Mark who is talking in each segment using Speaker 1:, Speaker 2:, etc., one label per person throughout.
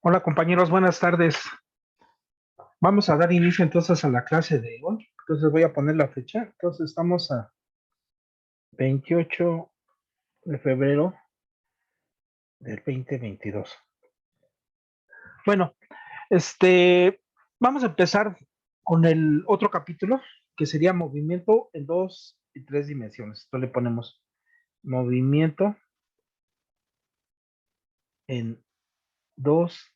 Speaker 1: Hola compañeros, buenas tardes. Vamos a dar inicio entonces a la clase de hoy. Entonces voy a poner la fecha. Entonces estamos a 28 de febrero del 2022. Bueno, vamos a empezar con el otro capítulo que sería movimiento en dos y tres dimensiones. Entonces le ponemos movimiento en dos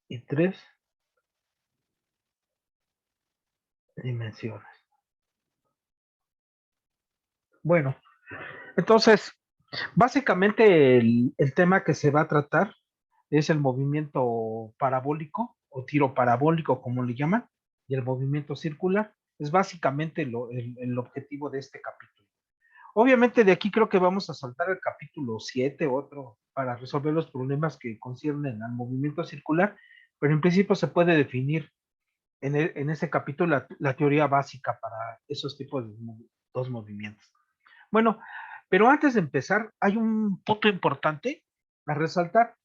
Speaker 1: y tres dimensiones. Bueno, entonces básicamente el tema que se va a tratar es el movimiento parabólico o tiro parabólico, como le llaman, y el movimiento circular. Es básicamente el objetivo de este capítulo. Obviamente de aquí creo que vamos a saltar el capítulo 7, otro, para resolver los problemas que conciernen al movimiento circular, pero en principio se puede definir en ese capítulo la teoría básica para esos tipos de dos movimientos. Bueno, pero antes de empezar, hay un punto importante a resaltar.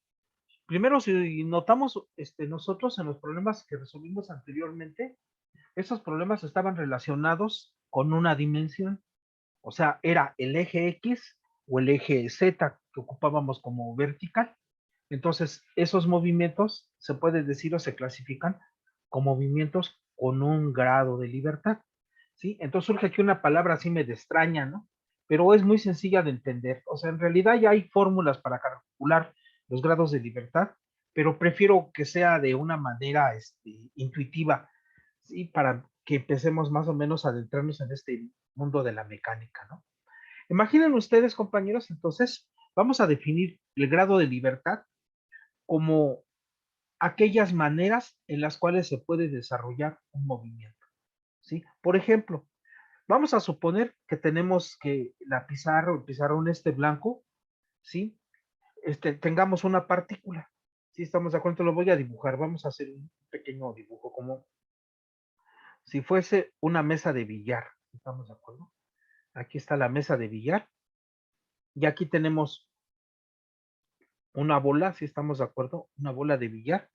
Speaker 1: Primero, si notamos nosotros en los problemas que resolvimos anteriormente, esos problemas estaban relacionados con una dimensión, o sea, era el eje X o el eje Z que ocupábamos como vertical. Entonces, esos movimientos se puede decir o se clasifican como movimientos con un grado de libertad, ¿sí? Entonces surge aquí una palabra así medio extraña, ¿no? Pero es muy sencilla de entender. O sea, en realidad ya hay fórmulas para calcular los grados de libertad, pero prefiero que sea de una manera intuitiva, ¿sí? Para que empecemos más o menos a adentrarnos en este mundo de la mecánica, ¿no? Imaginen ustedes, compañeros, entonces vamos a definir el grado de libertad como aquellas maneras en las cuales se puede desarrollar un movimiento, ¿sí? Por ejemplo, vamos a suponer que tenemos que la pizarra o el pizarrón blanco, ¿sí? Tengamos una partícula, ¿sí? Estamos de acuerdo, lo voy a dibujar, vamos a hacer un pequeño dibujo como si fuese una mesa de billar, ¿estamos de acuerdo? Aquí está la mesa de billar y aquí tenemos una bola, si estamos de acuerdo, una bola de billar.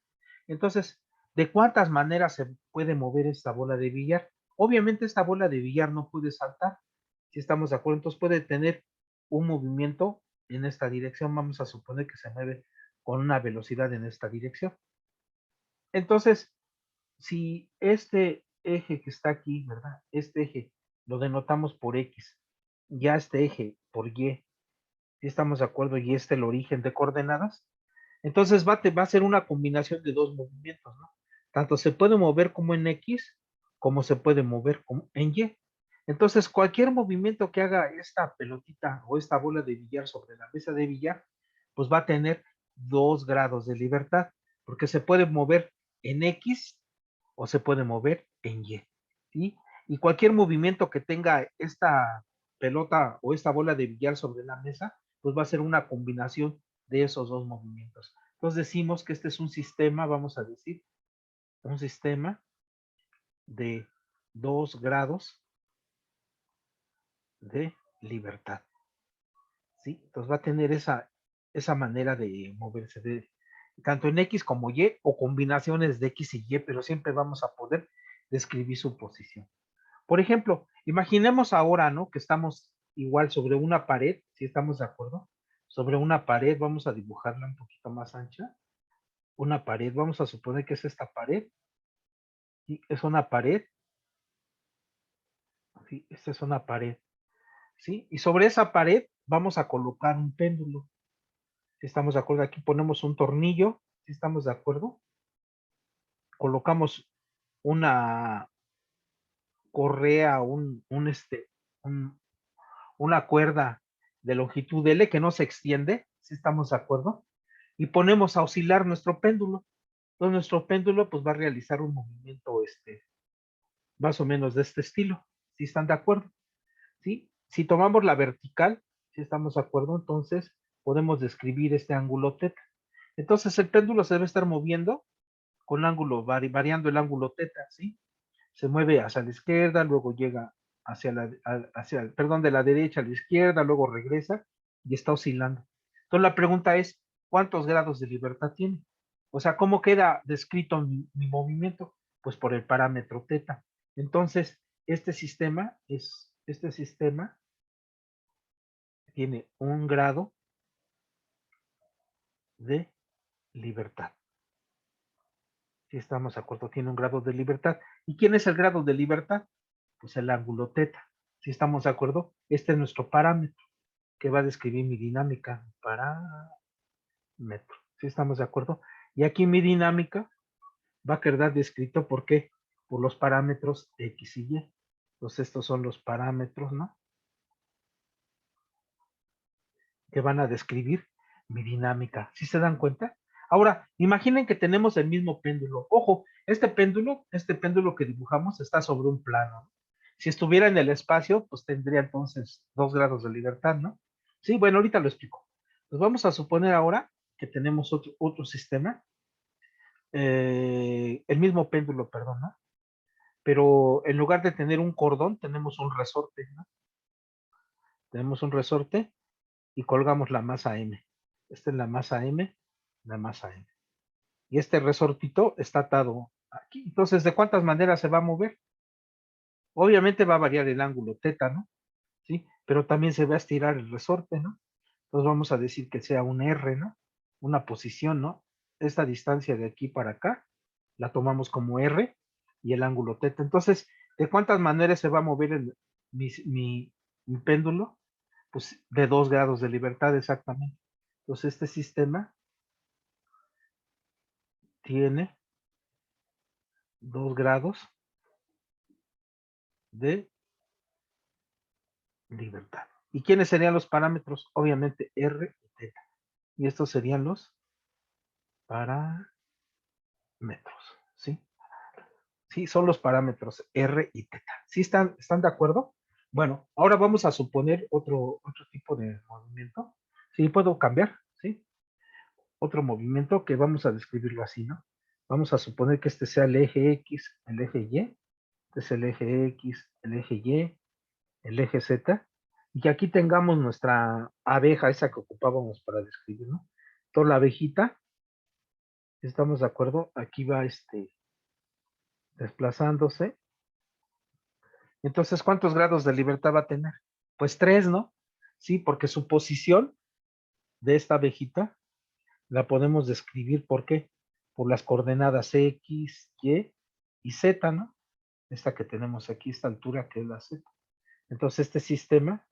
Speaker 1: Entonces, ¿de cuántas maneras se puede mover esta bola de billar? Obviamente esta bola de billar no puede saltar, si estamos de acuerdo, entonces puede tener un movimiento en esta dirección, vamos a suponer que se mueve con una velocidad en esta dirección. Entonces, si este eje que está aquí, ¿verdad? Este eje lo denotamos por X, ya este eje por Y, si estamos de acuerdo, y el origen de coordenadas, entonces va a ser una combinación de dos movimientos, ¿no? Tanto se puede mover como en X, como se puede mover como en Y. Entonces, cualquier movimiento que haga esta pelotita o esta bola de billar sobre la mesa de billar, pues va a tener dos grados de libertad, porque se puede mover en X o se puede mover en Y, ¿sí? Y cualquier movimiento que tenga esta pelota o esta bola de billar sobre la mesa, pues va a ser una combinación de esos dos movimientos. Entonces decimos que este es un sistema, vamos a decir, un sistema de dos grados de libertad, ¿sí? Entonces va a tener esa manera de moverse, tanto en X como Y, o combinaciones de X y Y, pero siempre vamos a poder describir su posición. Por ejemplo, imaginemos ahora, ¿no? Que estamos igual sobre una pared, si estamos de acuerdo, sobre una pared, vamos a dibujarla un poquito más ancha, una pared, vamos a suponer que es esta pared, y es una pared, ¿sí? Esta es una pared, ¿sí? Y sobre esa pared vamos a colocar un péndulo, si estamos de acuerdo, aquí ponemos un tornillo, si estamos de acuerdo, colocamos una correa, un, una cuerda de longitud L que no se extiende, si estamos de acuerdo, y ponemos a oscilar nuestro péndulo. Entonces nuestro péndulo pues va a realizar un movimiento más o menos de este estilo, si están de acuerdo, ¿sí? Si tomamos la vertical, si estamos de acuerdo, entonces podemos describir este ángulo θ. Entonces el péndulo se debe estar moviendo con ángulo, variando el ángulo θ, ¿sí? Se mueve hacia la izquierda, luego llega perdón, de la derecha a la izquierda, luego regresa y está oscilando. Entonces la pregunta es, ¿cuántos grados de libertad tiene? O sea, ¿cómo queda descrito mi movimiento? Pues por el parámetro teta. Entonces, este sistema tiene un grado de libertad. Si estamos de acuerdo, tiene un grado de libertad. ¿Y quién es el grado de libertad? Pues el ángulo teta. Si estamos de acuerdo, este es nuestro parámetro que va a describir mi dinámica. Parámetro. Si estamos de acuerdo. Y aquí mi dinámica va a quedar descrito por qué, por los parámetros X y Y. Entonces estos son los parámetros, ¿no? Que van a describir mi dinámica. ¿Sí se dan cuenta? Ahora, imaginen que tenemos el mismo péndulo. Ojo, este péndulo que dibujamos está sobre un plano. Si estuviera en el espacio, pues tendría entonces 2 grados de libertad, ¿no? Sí, bueno, ahorita lo explico. Pues vamos a suponer ahora que tenemos otro sistema, el mismo péndulo, perdón, ¿no? Pero en lugar de tener un cordón, tenemos un resorte, ¿no? Tenemos un resorte y colgamos la masa M. Esta es la masa M, la masa M. Y este resortito está atado aquí. Entonces, ¿de cuántas maneras se va a mover? Obviamente va a variar el ángulo teta, ¿no? ¿Sí? Pero también se va a estirar el resorte, ¿no? Entonces vamos a decir que sea un R, ¿no? Una posición, ¿no? Esta distancia de aquí para acá la tomamos como R y el ángulo teta. Entonces, ¿de cuántas maneras se va a mover mi péndulo? Pues de 2 grados de libertad exactamente. Entonces, este sistema tiene 2 grados de libertad. ¿Y quiénes serían los parámetros? Obviamente R y teta. Y estos serían los parámetros, ¿sí? Sí, son los parámetros R y teta. ¿Sí están de acuerdo? Bueno, ahora vamos a suponer otro tipo de movimiento. Sí, puedo cambiar, ¿sí? Otro movimiento que vamos a describirlo así, ¿no? Vamos a suponer que este sea el eje X, el eje Y. Este es el eje X, el eje Y, el eje Z. Y que aquí tengamos nuestra abeja, esa que ocupábamos para describir, ¿no? Toda la abejita, ¿estamos de acuerdo? Aquí va desplazándose. Entonces, ¿cuántos grados de libertad va a tener? Pues 3, ¿no? Sí, porque su posición de esta abejita la podemos describir, ¿por qué? Por las coordenadas X, Y y Z, ¿no? Esta que tenemos aquí, esta altura que es la Z. Entonces, este sistema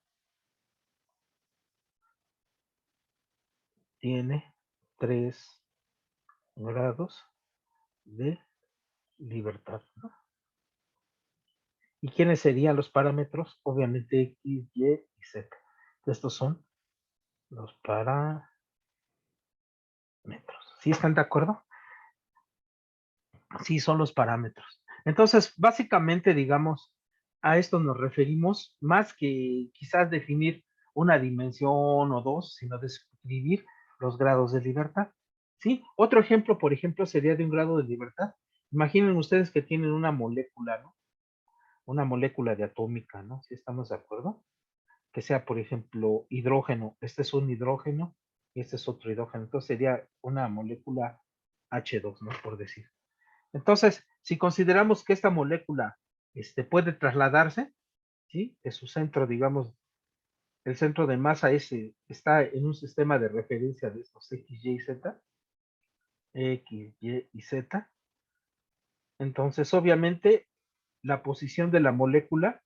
Speaker 1: tiene 3 grados de libertad, ¿no? ¿Y quiénes serían los parámetros? Obviamente X, Y y Z. Estos son los parámetros. ¿Sí están de acuerdo? Sí, son los parámetros. Entonces, básicamente, digamos, a esto nos referimos más que quizás definir una dimensión o dos, sino describir los grados de libertad. ¿Sí? Otro ejemplo, por ejemplo, sería de un grado de libertad. Imaginen ustedes que tienen una molécula, ¿no? Una molécula de atómica, ¿no? Si estamos de acuerdo. Que sea, por ejemplo, hidrógeno. Este es un hidrógeno y este es otro hidrógeno. Entonces sería una molécula H2, ¿no? Por decir. Entonces, si consideramos que esta molécula puede trasladarse, ¿sí? De su centro, digamos, el centro de masa S está en un sistema de referencia de estos X, Y, Z, X, Y y Z. Entonces, obviamente, la posición de la molécula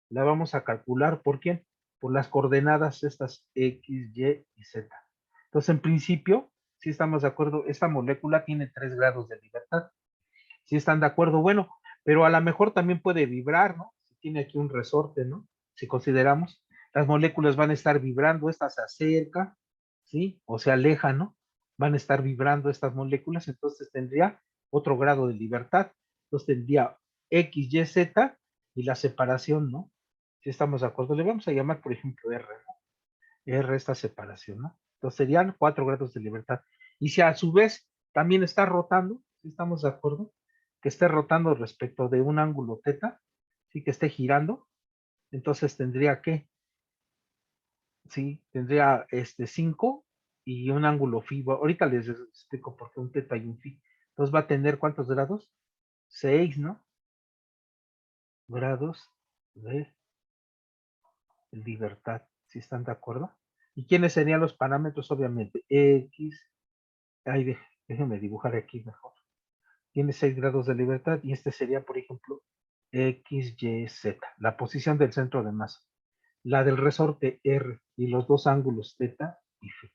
Speaker 1: la vamos a calcular, ¿por quién? Por las coordenadas estas X, Y y Z. Entonces, en principio, si estamos de acuerdo, esta molécula tiene 3 grados de libertad. Si están de acuerdo, bueno, pero a lo mejor también puede vibrar, ¿no? Si tiene aquí un resorte, ¿no? Si consideramos, las moléculas van a estar vibrando, esta se acerca, ¿sí? O se aleja, ¿no? Van a estar vibrando estas moléculas, entonces tendría otro grado de libertad. Entonces tendría X, Y, Z y la separación, ¿no? Si estamos de acuerdo, le vamos a llamar, por ejemplo, R, ¿no? R esta separación, ¿no? Entonces serían 4 grados de libertad. Y si a su vez también está rotando, si estamos de acuerdo, que esté rotando respecto de un ángulo teta, sí, que esté girando, entonces tendría que, sí, tendría 5 y un ángulo phi. Ahorita les explico por qué un teta y un phi. Entonces va a tener ¿cuántos grados? 6, ¿no? Grados de libertad. ¿Sí están de acuerdo? ¿Y quiénes serían los parámetros? Obviamente, X. Ay, déjenme dibujar aquí mejor. Tiene 6 grados de libertad y este sería, por ejemplo, X, Y, Z. La posición del centro de masa. La del resorte R y los dos ángulos teta y phi.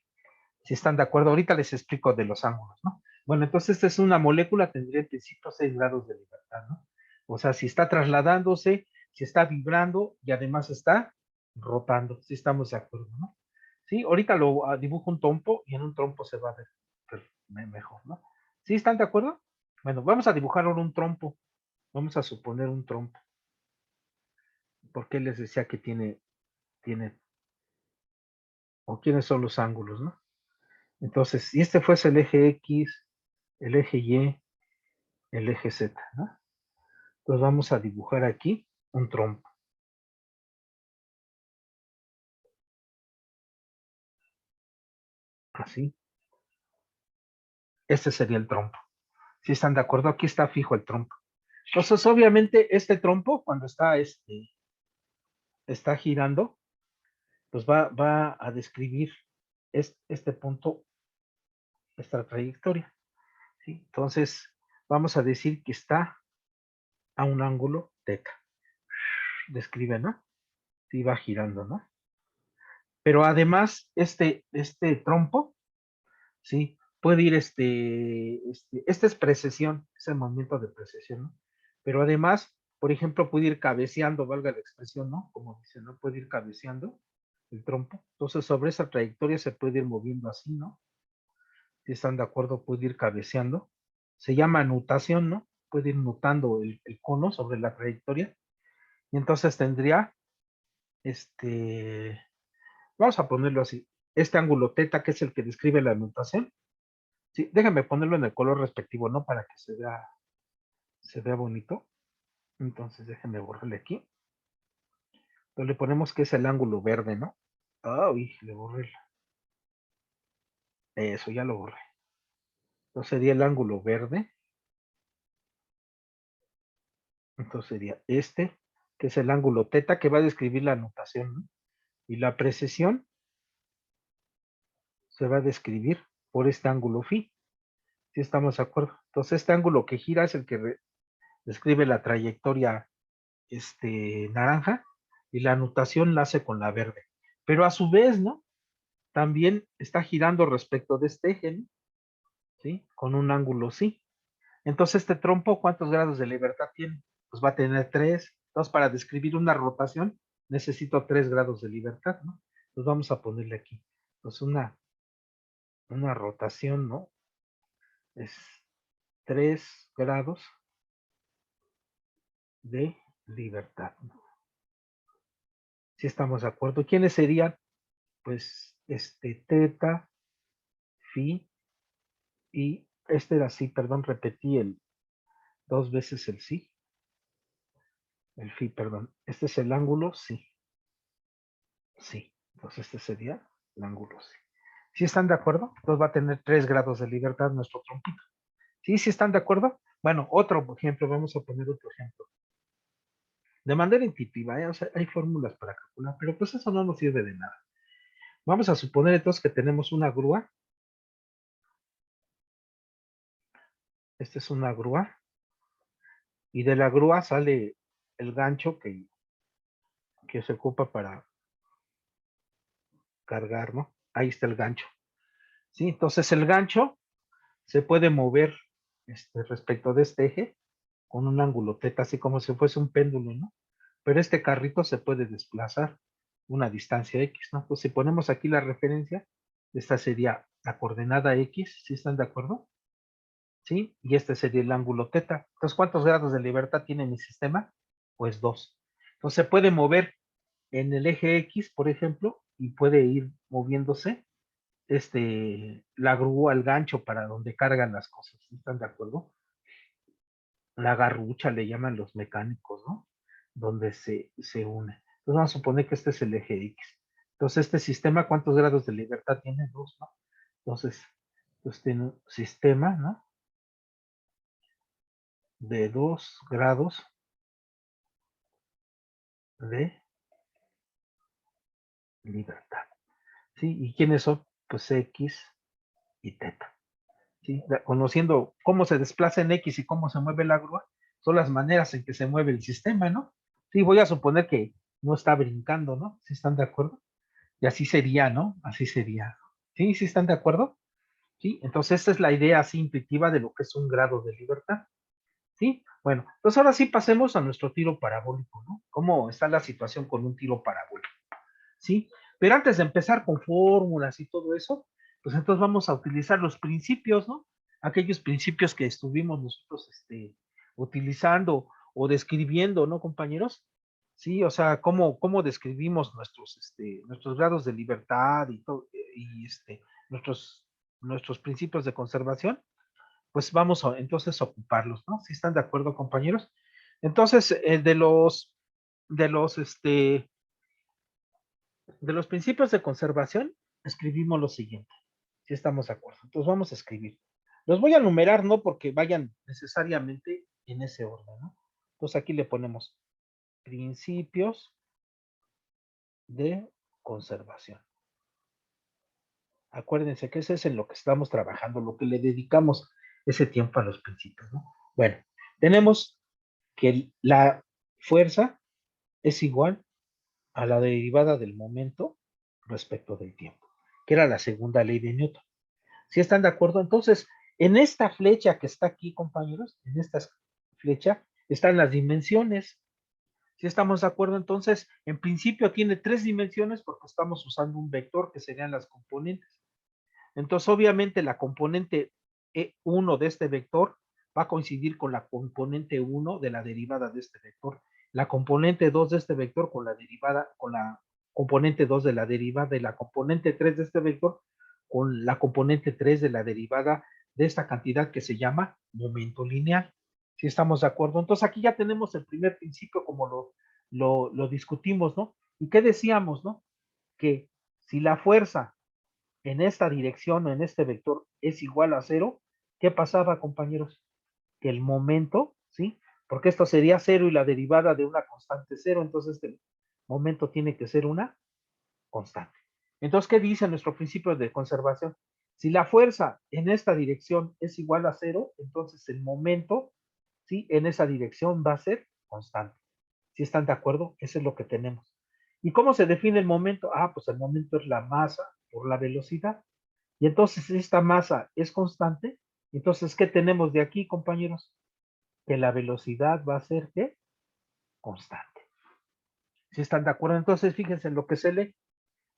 Speaker 1: Si están de acuerdo, ahorita les explico de los ángulos, ¿no? Bueno, entonces esta es una molécula, tendría en principio 6 grados de libertad, ¿no? O sea, si está trasladándose, si está vibrando y además está rotando, si estamos de acuerdo, ¿no? Sí, ahorita lo dibujo un trompo y en un trompo se va a ver mejor, ¿no? ¿Sí están de acuerdo? Bueno, vamos a dibujar ahora un trompo. Vamos a suponer un trompo. Porque les decía que o quiénes son los ángulos, ¿no? Entonces, si este fuese el eje X, el eje Y, el eje Z, ¿no? Entonces vamos a dibujar aquí un trompo. Así. Este sería el trompo. Si están de acuerdo, aquí está fijo el trompo. Entonces, obviamente, este trompo, cuando está girando, pues va a describir este punto, esta trayectoria. ¿Sí? Entonces, vamos a decir que está a un ángulo teta. Describe, ¿no? Sí, va girando, ¿no? Pero además, este trompo, ¿sí? Puede ir esta es precesión, es el movimiento de precesión, ¿no? Pero además, por ejemplo, puede ir cabeceando, valga la expresión, ¿no? Como dice, ¿no? Puede ir cabeceando el trompo. Entonces, sobre esa trayectoria se puede ir moviendo así, ¿no? Si están de acuerdo, puede ir cabeceando. Se llama nutación, ¿no? Puede ir nutando el cono sobre la trayectoria. Y entonces tendría, vamos a ponerlo así, este ángulo teta, que es el que describe la nutación. Sí, déjame ponerlo en el color respectivo, ¿no? Para que se vea bonito. Entonces déjenme borrarle aquí. Entonces le ponemos que es el ángulo verde, ¿no? Uy, le borré. Eso, ya lo borré. Entonces sería el ángulo verde. Entonces sería que es el ángulo teta, que va a describir la nutación, ¿no? Y la precesión se va a describir por este ángulo phi. ¿Sí estamos de acuerdo? Entonces este ángulo que gira es el que describe la trayectoria naranja y la nutación la hace con la verde. Pero a su vez, ¿no? También está girando respecto de este eje, ¿no? ¿Sí? Con un ángulo sí. Entonces este trompo, ¿cuántos grados de libertad tiene? Pues va a tener 3. Entonces para describir una rotación necesito 3 grados de libertad, ¿no? Entonces vamos a ponerle aquí. Pues una rotación, ¿no? Es 3 grados de libertad, ¿no? Si estamos de acuerdo. ¿Quiénes serían? Pues teta, phi, y era sí, perdón, repetí dos veces el sí, el phi, perdón. Este es el ángulo, sí, sí. Entonces este sería el ángulo, sí. ¿Sí están de acuerdo? Entonces va a tener 3 grados de libertad nuestro trompito. ¿Sí? ¿Sí están de acuerdo? Bueno, otro ejemplo, vamos a poner otro ejemplo. De manera intuitiva, o sea, hay fórmulas para calcular, pero pues eso no nos sirve de nada. Vamos a suponer entonces que tenemos una grúa. Esta es una grúa. Y de la grúa sale el gancho que se ocupa para cargar, ¿no? Ahí está el gancho. ¿Sí? Entonces el gancho se puede mover respecto de este eje con un ángulo teta, así como si fuese un péndulo, ¿no? Pero este carrito se puede desplazar una distancia X, ¿no? Pues si ponemos aquí la referencia, esta sería la coordenada X, ¿sí están de acuerdo? ¿Sí? Y este sería el ángulo teta. Entonces, ¿cuántos grados de libertad tiene mi sistema? Pues 2. Entonces se puede mover en el eje X, por ejemplo, y puede ir moviéndose la grúa, el gancho para donde cargan las cosas. ¿Están de acuerdo? La garrucha le llaman los mecánicos, ¿no? Donde se une. Entonces vamos a suponer que este es el eje X. Entonces este sistema, ¿cuántos grados de libertad tiene? 2, ¿no? Entonces, pues tiene un sistema, ¿no? De 2 grados de libertad. ¿Sí? ¿Y quiénes son? Pues X y teta. ¿Sí? Conociendo cómo se desplaza en X y cómo se mueve la grúa, son las maneras en que se mueve el sistema, ¿no? Sí, voy a suponer que no está brincando, ¿no? ¿Sí están de acuerdo? Y así sería, ¿no? Así sería. ¿Sí? ¿Sí están de acuerdo? ¿Sí? Entonces, esta es la idea así intuitiva de lo que es un grado de libertad. ¿Sí? Bueno, entonces ahora sí pasemos a nuestro tiro parabólico, ¿no? ¿Cómo está la situación con un tiro parabólico? ¿Sí? Pero antes de empezar con fórmulas y todo eso, pues entonces vamos a utilizar los principios, ¿no? Aquellos principios que estuvimos nosotros utilizando o describiendo, ¿no, compañeros? Sí, o sea, cómo describimos nuestros grados de libertad y todo, nuestros, nuestros principios de conservación, pues vamos a entonces a ocuparlos, ¿no? ¿Sí están de acuerdo, compañeros? Entonces, de los, este, de los principios de conservación, escribimos lo siguiente, si estamos de acuerdo. Entonces vamos a escribir. Los voy a numerar, no porque vayan necesariamente en ese orden, ¿no? Entonces aquí le ponemos principios de conservación. Acuérdense que ese es en lo que estamos trabajando, lo que le dedicamos ese tiempo a los principios, ¿no? Bueno, tenemos que la fuerza es igual a la derivada del momento respecto del tiempo, que era la segunda ley de Newton. ¿Sí están de acuerdo? Entonces, en esta flecha que está aquí, compañeros, en esta flecha están las dimensiones. ¿Sí estamos de acuerdo? Entonces, en principio tiene 3 dimensiones porque estamos usando un vector que serían las componentes. Entonces, obviamente, la componente 1 de este vector va a coincidir con la componente 1 de la derivada de este vector. La componente 2 de este vector con la derivada, con la componente 2 de la derivada y la componente 3 de este vector con la componente 3 de la derivada de esta cantidad que se llama momento lineal. ¿Sí estamos de acuerdo? Entonces aquí ya tenemos el primer principio como lo discutimos, ¿no? ¿Y qué decíamos, no? Que si la fuerza en esta dirección o en este vector es igual a 0, ¿qué pasaba, compañeros? Que el momento, ¿sí? Porque esto sería 0 y la derivada de una constante 0, entonces el momento tiene que ser una constante. Entonces, ¿qué dice nuestro principio de conservación? Si la fuerza en esta dirección es igual a 0, entonces el momento, ¿sí? En esa dirección va a ser constante. ¿Sí están de acuerdo? Eso es lo que tenemos. ¿Y cómo se define el momento? Ah, pues el momento es la masa por la velocidad. Y entonces esta masa es constante. Entonces, ¿qué tenemos de aquí, compañeros? Que la velocidad va a ser ¿qué? Constante. ¿Sí están de acuerdo? Entonces, fíjense en lo que se lee.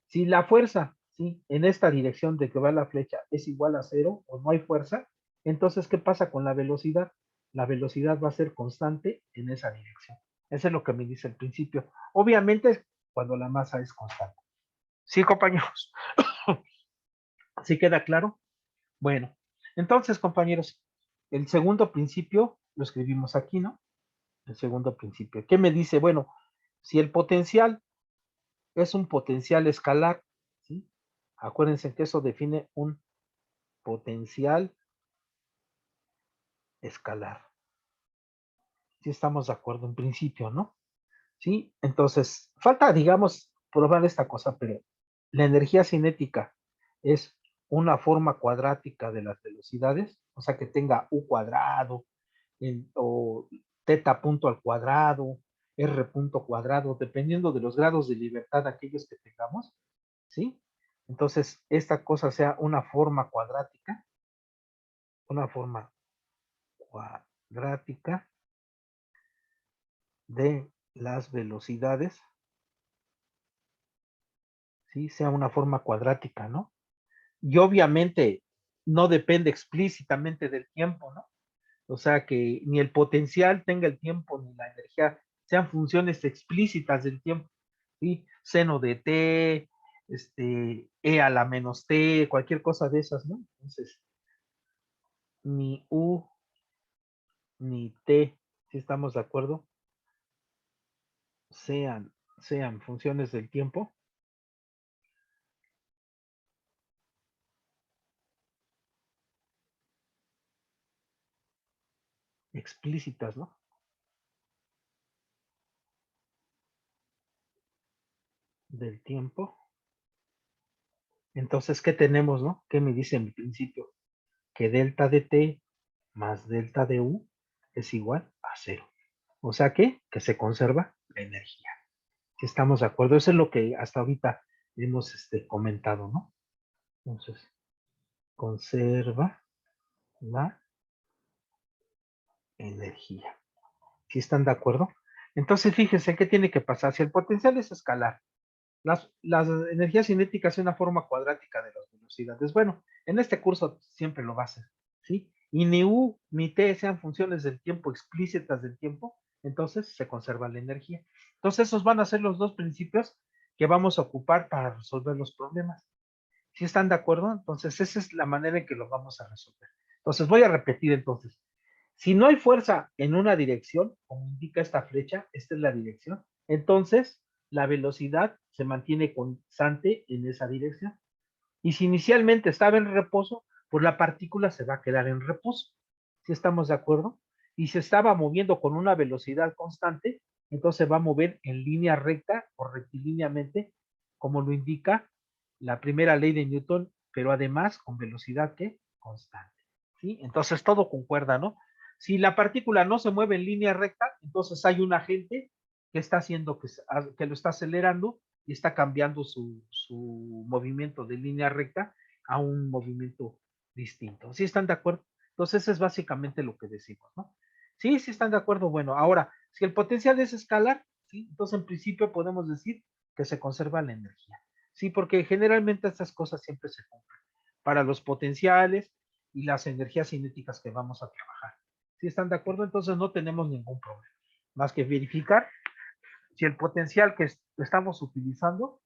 Speaker 1: Si la fuerza, ¿sí? En esta dirección de que va la flecha es igual a 0 o no hay fuerza, entonces, ¿qué pasa con la velocidad? La velocidad va a ser constante en esa dirección. Eso es lo que me dice el principio. Obviamente, cuando la masa es constante. ¿Sí, compañeros? ¿Sí queda claro? Bueno, entonces, compañeros, el segundo principio lo escribimos aquí, ¿no? El segundo principio. ¿Qué me dice? Bueno, si el potencial es un potencial escalar, ¿sí? Acuérdense que eso define un potencial escalar. Sí estamos de acuerdo en principio, ¿no? Sí, entonces, falta, digamos, probar esta cosa, pero la energía cinética es una forma cuadrática de las velocidades, o sea, que tenga u cuadrado, o teta punto al cuadrado, r punto cuadrado, dependiendo de los grados de libertad aquellos que tengamos, ¿sí? Entonces, esta cosa sea una forma cuadrática de las velocidades, ¿sí? Sea una forma cuadrática, ¿no? Y obviamente no depende explícitamente del tiempo, ¿no? O sea, que ni el potencial tenga el tiempo, ni la energía, sean funciones explícitas del tiempo, ¿sí? Seno de t, e a la menos t, cualquier cosa de esas, ¿no? Entonces, ni u ni t, si estamos de acuerdo, sean funciones del tiempo, explícitas, ¿no? Del tiempo. Entonces, ¿qué tenemos, no? ¿Qué me dice en mi principio? Que delta de t más delta de u es igual a 0. O sea que se conserva la energía. Si estamos de acuerdo, eso es lo que hasta ahorita hemos comentado, ¿no? Entonces, conserva la energía. ¿Sí están de acuerdo? Entonces, fíjense, ¿qué tiene que pasar? Si el potencial es escalar, las energías cinéticas son una forma cuadrática de las velocidades. Bueno, en este curso siempre lo va a hacer, ¿sí? Y ni U ni T sean funciones del tiempo explícitas del tiempo, entonces se conserva la energía. Entonces, esos van a ser los dos principios que vamos a ocupar para resolver los problemas. ¿Sí están de acuerdo? Entonces, esa es la manera en que lo vamos a resolver. Entonces, voy a repetir entonces. Si no hay fuerza en una dirección, como indica esta flecha, esta es la dirección, entonces la velocidad se mantiene constante en esa dirección. Y si inicialmente estaba en reposo, pues la partícula se va a quedar en reposo. ¿Sí estamos de acuerdo? Y se estaba moviendo con una velocidad constante, entonces se va a mover en línea recta o rectilíneamente, como lo indica la primera ley de Newton, pero además con velocidad que constante. ¿Sí? Entonces todo concuerda, ¿no? Si la partícula no se mueve en línea recta, entonces hay un agente que está haciendo que lo está acelerando y está cambiando su movimiento de línea recta a un movimiento distinto. ¿Sí están de acuerdo? Entonces, eso es básicamente lo que decimos, ¿no? Sí, sí están de acuerdo. Bueno, ahora, si el potencial es escalar, ¿sí? Entonces, en principio podemos decir que se conserva la energía. Sí, porque generalmente estas cosas siempre se cumplen para los potenciales y las energías cinéticas que vamos a trabajar. ¿Sí están de acuerdo? Entonces no tenemos ningún problema. Más que verificar si el potencial que estamos utilizando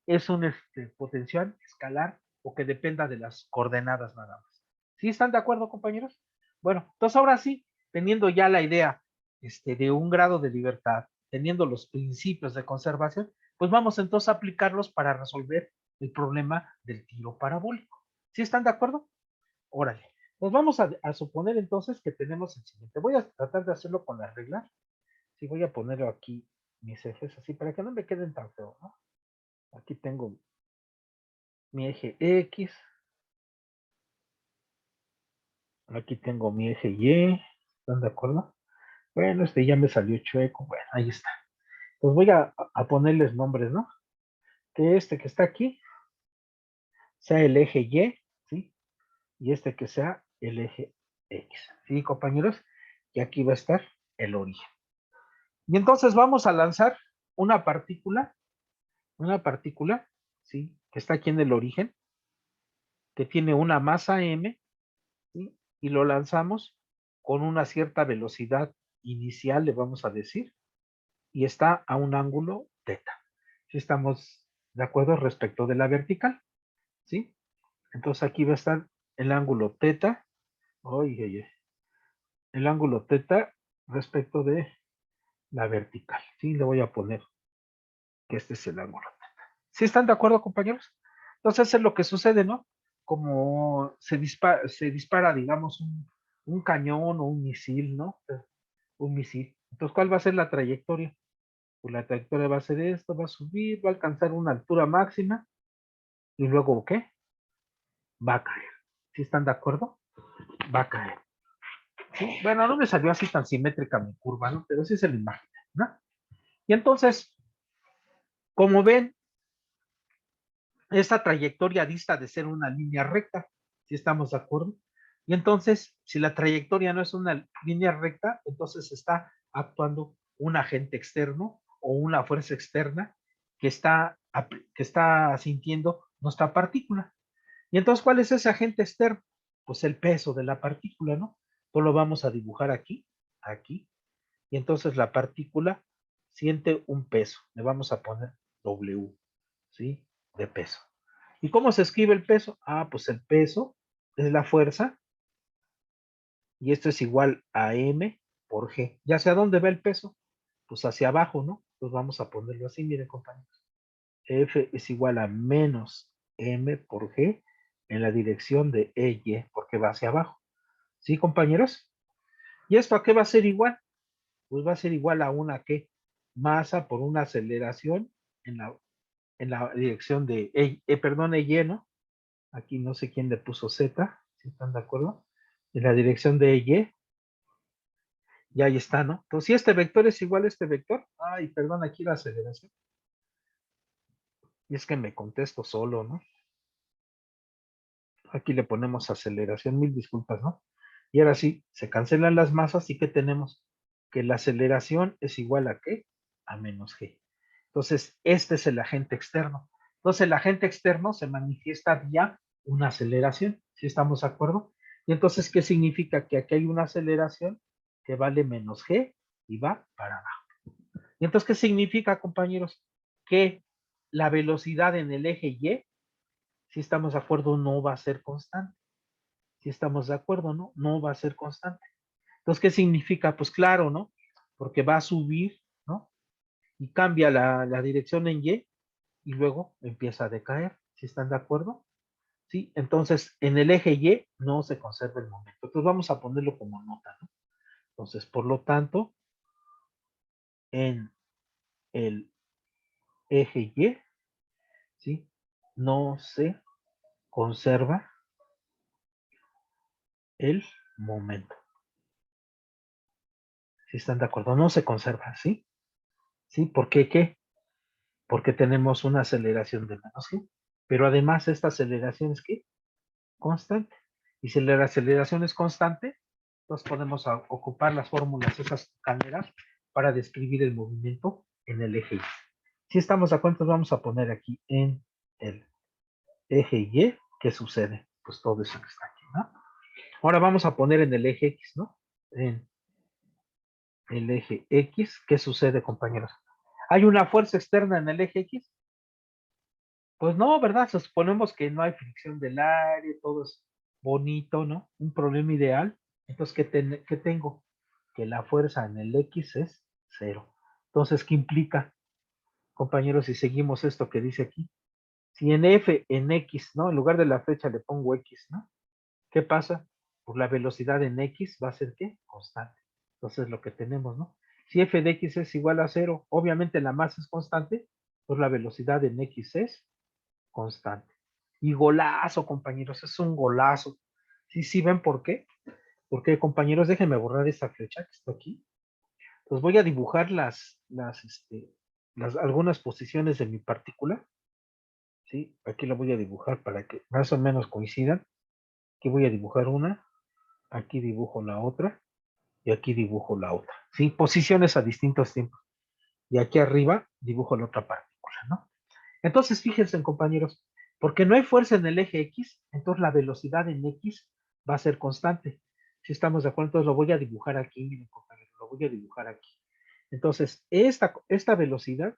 Speaker 1: es un potencial escalar o que dependa de las coordenadas nada más. ¿Sí están de acuerdo, compañeros? Bueno, entonces ahora sí, teniendo ya la idea de un grado de libertad, teniendo los principios de conservación, pues vamos entonces a aplicarlos para resolver el problema del tiro parabólico. ¿Sí están de acuerdo? Órale. Nos vamos a suponer entonces que tenemos el siguiente. Voy a tratar de hacerlo con la regla. Sí, voy a ponerlo aquí mis ejes así para que no me queden tan feos, ¿no? Aquí tengo mi eje X, aquí tengo mi eje Y, ¿están de acuerdo? Bueno, ya me salió chueco, bueno, ahí está. Pues voy a ponerles nombres, ¿no? Que que está aquí sea el eje Y, ¿sí? Y que sea el eje X, ¿sí, compañeros? Y aquí va a estar el origen. Y entonces vamos a lanzar una partícula, ¿sí? Que está aquí en el origen, que tiene una masa m, ¿sí? Y lo lanzamos con una cierta velocidad inicial, le vamos a decir, y está a un ángulo teta. ¿Sí estamos de acuerdo respecto de la vertical? ¿Sí? Entonces aquí va a estar el ángulo teta, oye, oye, el ángulo teta respecto de la vertical. ¿Sí? Le voy a poner que este es el ángulo. ¿Sí están de acuerdo, compañeros? Entonces es lo que sucede, ¿no? Como se dispara digamos, un cañón o un misil, ¿no? Un misil. Entonces, ¿cuál va a ser la trayectoria? Pues la trayectoria va a ser esto, va a subir, va a alcanzar una altura máxima y luego, ¿qué? Va a caer. ¿Sí están de acuerdo? Va a caer. ¿Sí? Bueno, no me salió así tan simétrica mi curva, ¿no? Pero sí se lo imagina, ¿no? Y entonces, como ven, esta trayectoria dista de ser una línea recta, ¿sí estamos de acuerdo? Y entonces, si la trayectoria no es una línea recta, entonces está actuando un agente externo o una fuerza externa que está sintiendo nuestra partícula. Y entonces, ¿cuál es ese agente externo? Pues el peso de la partícula, ¿no? Entonces lo vamos a dibujar aquí, aquí, y entonces la partícula siente un peso. Le vamos a poner W, ¿sí? De peso. ¿Y cómo se escribe el peso? Ah, pues el peso es la fuerza y esto es igual a M por G. ¿Ya hacia dónde va el peso? Pues hacia abajo, ¿no? Pues vamos a ponerlo así, miren compañeros. F es igual a menos M por G en la dirección de EY porque va hacia abajo. ¿Sí, compañeros? ¿Y esto a qué va a ser igual? Pues va a ser igual a una ¿qué? Masa por una aceleración en la dirección de, perdón, Y, ¿no? Aquí no sé quién le puso Z, si están de acuerdo. En la dirección de Y, y ahí está, ¿no? Entonces, si este vector es igual a este vector, ay, perdón, aquí la aceleración. Y es que me contesto solo, ¿no? Aquí le ponemos aceleración, mil disculpas, ¿no? Y ahora sí, se cancelan las masas y ¿qué tenemos? Que la aceleración es igual a ¿qué? A menos G. Entonces, este es el agente externo. Entonces, el agente externo se manifiesta vía una aceleración, ¿sí estamos de acuerdo? Y entonces, ¿qué significa? Que aquí hay una aceleración que vale menos G y va para abajo. Y entonces, ¿qué significa, compañeros? Que la velocidad en el eje Y, si estamos de acuerdo, no va a ser constante. Si estamos de acuerdo, ¿no? No va a ser constante. Entonces, ¿qué significa? Pues claro, ¿no? Porque va a subir, ¿no? Y cambia la dirección en Y y luego empieza a decaer. ¿Sí están de acuerdo? Sí, entonces en el eje Y no se conserva el momento. Entonces vamos a ponerlo como nota, ¿no? Entonces, por lo tanto, en el eje Y, ¿sí? No se conserva el momento. ¿Sí están de acuerdo? No se conserva, ¿sí? ¿Sí? ¿Por qué? ¿Qué? Porque tenemos una aceleración de menos G. Pero además esta aceleración es ¿qué? Constante. Y si la aceleración es constante, entonces podemos ocupar las fórmulas, esas caderas, para describir el movimiento en el eje Y. Si estamos de acuerdo, vamos a poner aquí en el eje Y, ¿qué sucede? Pues todo eso que está aquí, ¿no? Ahora vamos a poner en el eje X, ¿no? En el eje X, ¿qué sucede, compañeros? ¿Hay una fuerza externa en el eje X? Pues no, ¿verdad? Suponemos que no hay fricción del aire, todo es bonito, ¿no? Un problema ideal. Entonces, ¿qué tengo? Que la fuerza en el X es cero. Entonces, ¿qué implica, compañeros, si seguimos esto que dice aquí? Si en F, en X, ¿no? En lugar de la flecha le pongo X, ¿no? ¿Qué pasa? Pues la velocidad en X va a ser ¿qué? Constante. Entonces, lo que tenemos, ¿no? Si F de X es igual a cero, obviamente la masa es constante, pues la velocidad en X es constante. Y golazo, compañeros, es un golazo. Sí, sí, ven por qué. Porque, compañeros, déjenme borrar esta flecha que está aquí. Pues voy a dibujar algunas posiciones de mi partícula. Sí, aquí la voy a dibujar para que más o menos coincidan. Aquí voy a dibujar una, aquí dibujo la otra y aquí dibujo la otra. Sí, posiciones a distintos tiempos. Y aquí arriba dibujo la otra partícula, ¿no? Entonces, fíjense, compañeros, porque no hay fuerza en el eje X, entonces la velocidad en X va a ser constante. Si estamos de acuerdo, entonces lo voy a dibujar aquí, miren, compañeros, lo voy a dibujar aquí. Entonces, esta velocidad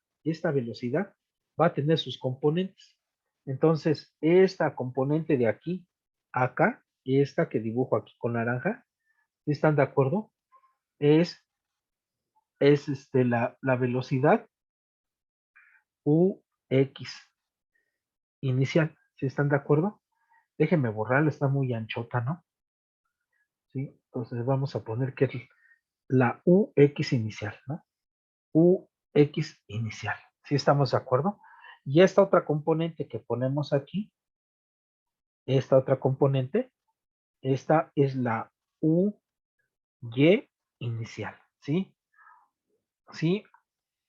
Speaker 1: va a tener sus componentes. Entonces, esta componente de aquí a acá, y esta que dibujo aquí con naranja, ¿sí están de acuerdo? Es la velocidad UX inicial. ¿Sí están de acuerdo? Déjenme borrarla, está muy anchota, ¿no? Sí, entonces vamos a poner que es la UX inicial, ¿no? UX inicial. ¿Sí estamos de acuerdo? Y esta otra componente que ponemos aquí, esta otra componente, esta es la UY inicial, ¿sí? ¿Sí?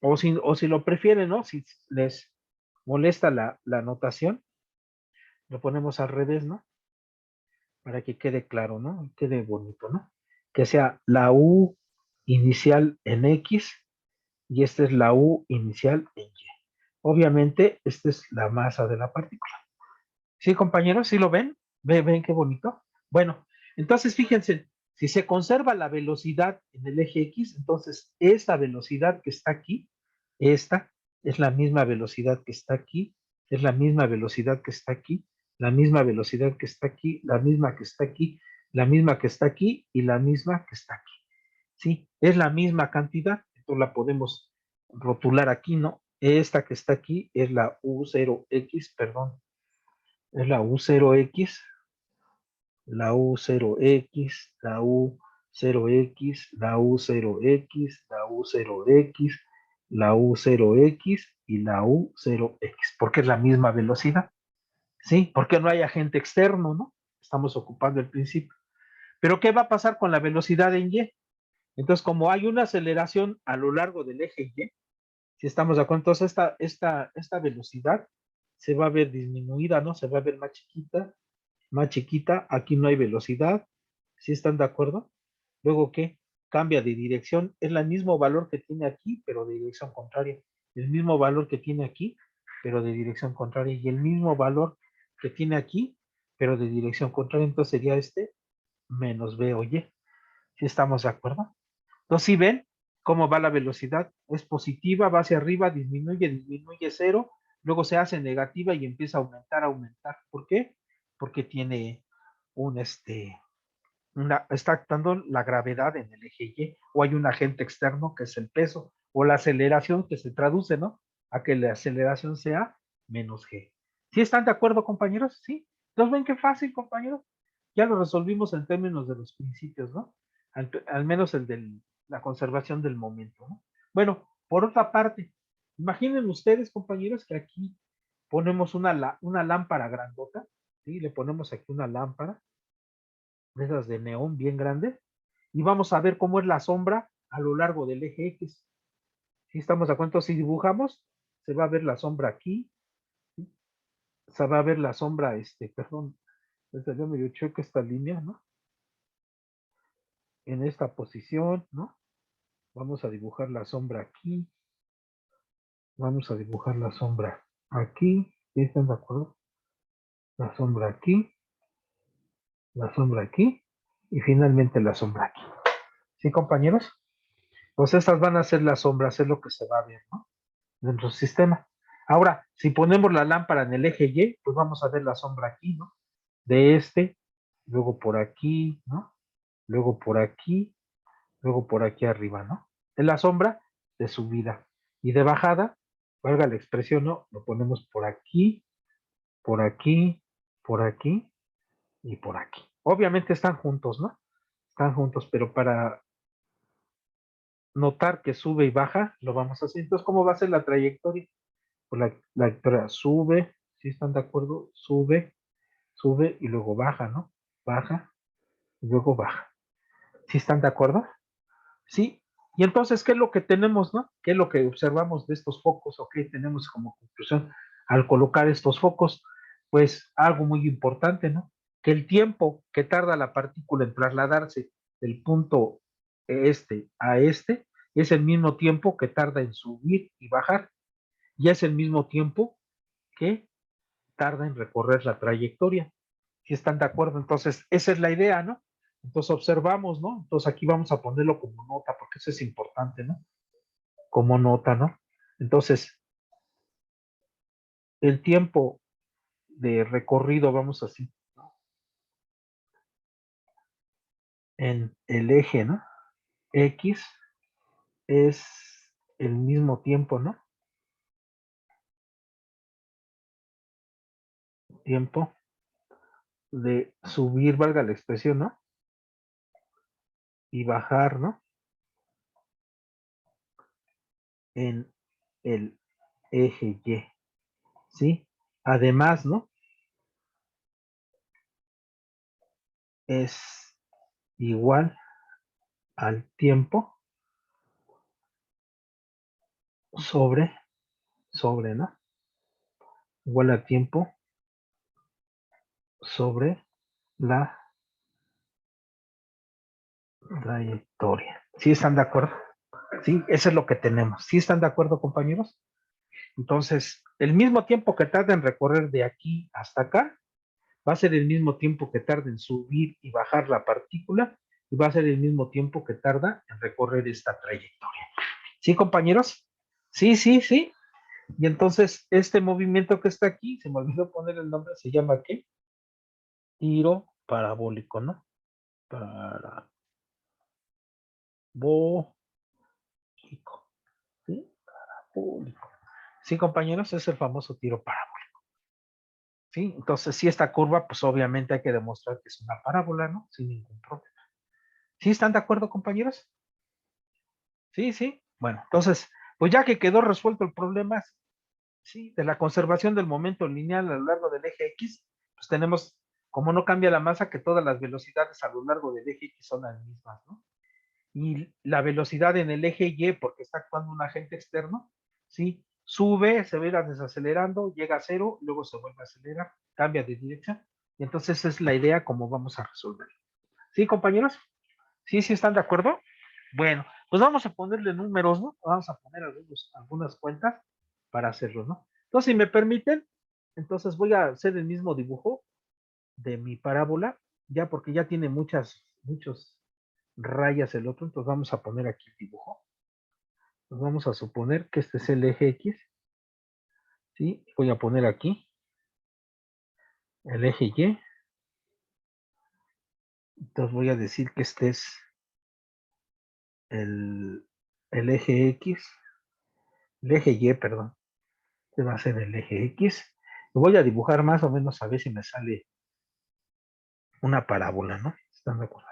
Speaker 1: O si lo prefieren, ¿no? Si les molesta la notación, lo ponemos al revés, ¿no? Para que quede claro, ¿no? Quede bonito, ¿no? Que sea la U inicial en X y esta es la U inicial en Y. Obviamente, esta es la masa de la partícula. ¿Sí, compañeros? ¿Sí lo ven? ¿Ven qué bonito? Bueno, entonces fíjense, si se conserva la velocidad en el eje X, entonces esta velocidad que está aquí, esta es la misma velocidad que está aquí, es la misma velocidad que está aquí, la misma velocidad que está aquí, la misma que está aquí, la misma que está aquí y la misma que está aquí. ¿Sí? Es la misma cantidad, entonces la podemos rotular aquí, ¿no? Esta que está aquí es la U0X, perdón, es la U0X, la U0X, la U0 0x, la U0x, la U0x, la U0x y la U0x, porque es la misma velocidad, ¿sí? Porque no hay agente externo, ¿no? Estamos ocupando el principio. Pero ¿qué va a pasar con la velocidad en Y? Entonces, como hay una aceleración a lo largo del eje Y, si estamos de acuerdo, entonces esta velocidad se va a ver disminuida, ¿no? Se va a ver más chiquita, aquí no hay velocidad, ¿sí están de acuerdo? Luego, ¿qué? Cambia de dirección, es el mismo valor que tiene aquí, pero de dirección contraria. El mismo valor que tiene aquí, pero de dirección contraria. Y el mismo valor que tiene aquí, pero de dirección contraria. Entonces sería este menos B o Y. ¿Sí estamos de acuerdo? Entonces, si ven cómo va la velocidad, es positiva, va hacia arriba, disminuye cero, luego se hace negativa y empieza a aumentar. ¿Por qué? Porque tiene un está actuando la gravedad en el eje Y, o hay un agente externo que es el peso, o la aceleración que se traduce, ¿no? A que la aceleración sea menos G. ¿Sí están de acuerdo, compañeros? ¿Sí? ¿Nos ven qué fácil, compañeros? Ya lo resolvimos en términos de los principios, ¿no? Al menos el de la conservación del momento, ¿no? Bueno, por otra parte, imaginen ustedes, compañeros, que aquí ponemos una lámpara grandota, ¿sí? Le ponemos aquí una lámpara, de esas de neón bien grande, y vamos a ver cómo es la sombra a lo largo del eje X. Si estamos de acuerdo, si dibujamos, se va a ver la sombra aquí, ¿sí? Se va a ver la sombra, perdón, ya medio choque esta línea, ¿no? En esta posición, ¿no? Vamos a dibujar la sombra aquí, vamos a dibujar la sombra aquí, ¿sí están de acuerdo? La sombra aquí, la sombra aquí, y finalmente la sombra aquí. ¿Sí, compañeros? Pues estas van a ser las sombras, es lo que se va a ver, ¿no? De nuestro sistema. Ahora, si ponemos la lámpara en el eje Y, pues vamos a ver la sombra aquí, ¿no? De luego por aquí, ¿no? Luego por aquí, luego por aquí arriba, ¿no? Es la sombra de subida. Y de bajada, valga la expresión, ¿no? Lo ponemos por aquí, por aquí, por aquí y por aquí. Obviamente están juntos, ¿no? Están juntos, pero para notar que sube y baja, lo vamos a hacer. Entonces, ¿cómo va a ser la trayectoria? Pues la trayectoria sube, si están de acuerdo, sube y luego baja, ¿no? Baja y luego baja. ¿Sí están de acuerdo? Sí. Y entonces, ¿qué es lo que tenemos, no? ¿Qué es lo que observamos de estos focos o qué tenemos como conclusión al colocar estos focos? Pues algo muy importante, ¿no? Que el tiempo que tarda la partícula en trasladarse del punto a es el mismo tiempo que tarda en subir y bajar. Y es el mismo tiempo que tarda en recorrer la trayectoria. Si están de acuerdo, entonces esa es la idea, ¿no? Entonces observamos, ¿no? Entonces aquí vamos a ponerlo como nota, porque eso es importante, ¿no? Como nota, ¿no? Entonces, el tiempo de recorrido, vamos así, ¿no? En el eje, ¿no? X es el mismo tiempo, ¿no? Tiempo de subir, valga la expresión, ¿no? Y bajar, ¿no? En el eje Y, ¿sí? Además, ¿no? Es igual al tiempo sobre, ¿no? Igual al tiempo sobre la trayectoria. ¿Sí están de acuerdo? Sí, eso es lo que tenemos. ¿Sí están de acuerdo, compañeros? Entonces, el mismo tiempo que tarda en recorrer de aquí hasta acá, va a ser el mismo tiempo que tarda en subir y bajar la partícula, y va a ser el mismo tiempo que tarda en recorrer esta trayectoria. ¿Sí, compañeros? Sí, sí, sí. Y entonces, este movimiento que está aquí, se me olvidó poner el nombre, se llama ¿qué? Tiro parabólico, ¿no? Parabólico. ¿Sí? Parabólico. Sí, compañeros, es el famoso tiro parabólico. ¿Sí? Entonces, si esta curva, pues obviamente hay que demostrar que es una parábola, ¿no? Sin ningún problema. ¿Sí están de acuerdo, compañeros? Sí, sí. Bueno, entonces, pues ya que quedó resuelto el problema, sí, de la conservación del momento lineal a lo largo del eje X, pues tenemos, como no cambia la masa, que todas las velocidades a lo largo del eje X son las mismas, ¿no? Y la velocidad en el eje Y, porque está actuando un agente externo, ¿sí? Sube, se va a ir desacelerando, llega a cero, luego se vuelve a acelerar, cambia de dirección. Y entonces esa es la idea como vamos a resolver. ¿Sí, compañeros? ¿Sí, sí están de acuerdo? Bueno, pues vamos a ponerle números, ¿no? Vamos a poner algunas cuentas para hacerlo, ¿no? Entonces, si me permiten, entonces voy a hacer el mismo dibujo de mi parábola, ya porque ya tiene muchos rayas el otro, entonces vamos a poner aquí el dibujo. Pues vamos a suponer que este es el eje X, ¿sí? Voy a poner aquí el eje Y, entonces voy a decir que este es el, el eje X, el eje Y, perdón. Este va a ser el eje X. Lo voy a dibujar más o menos a ver si me sale una parábola, ¿no? ¿Están de acuerdo?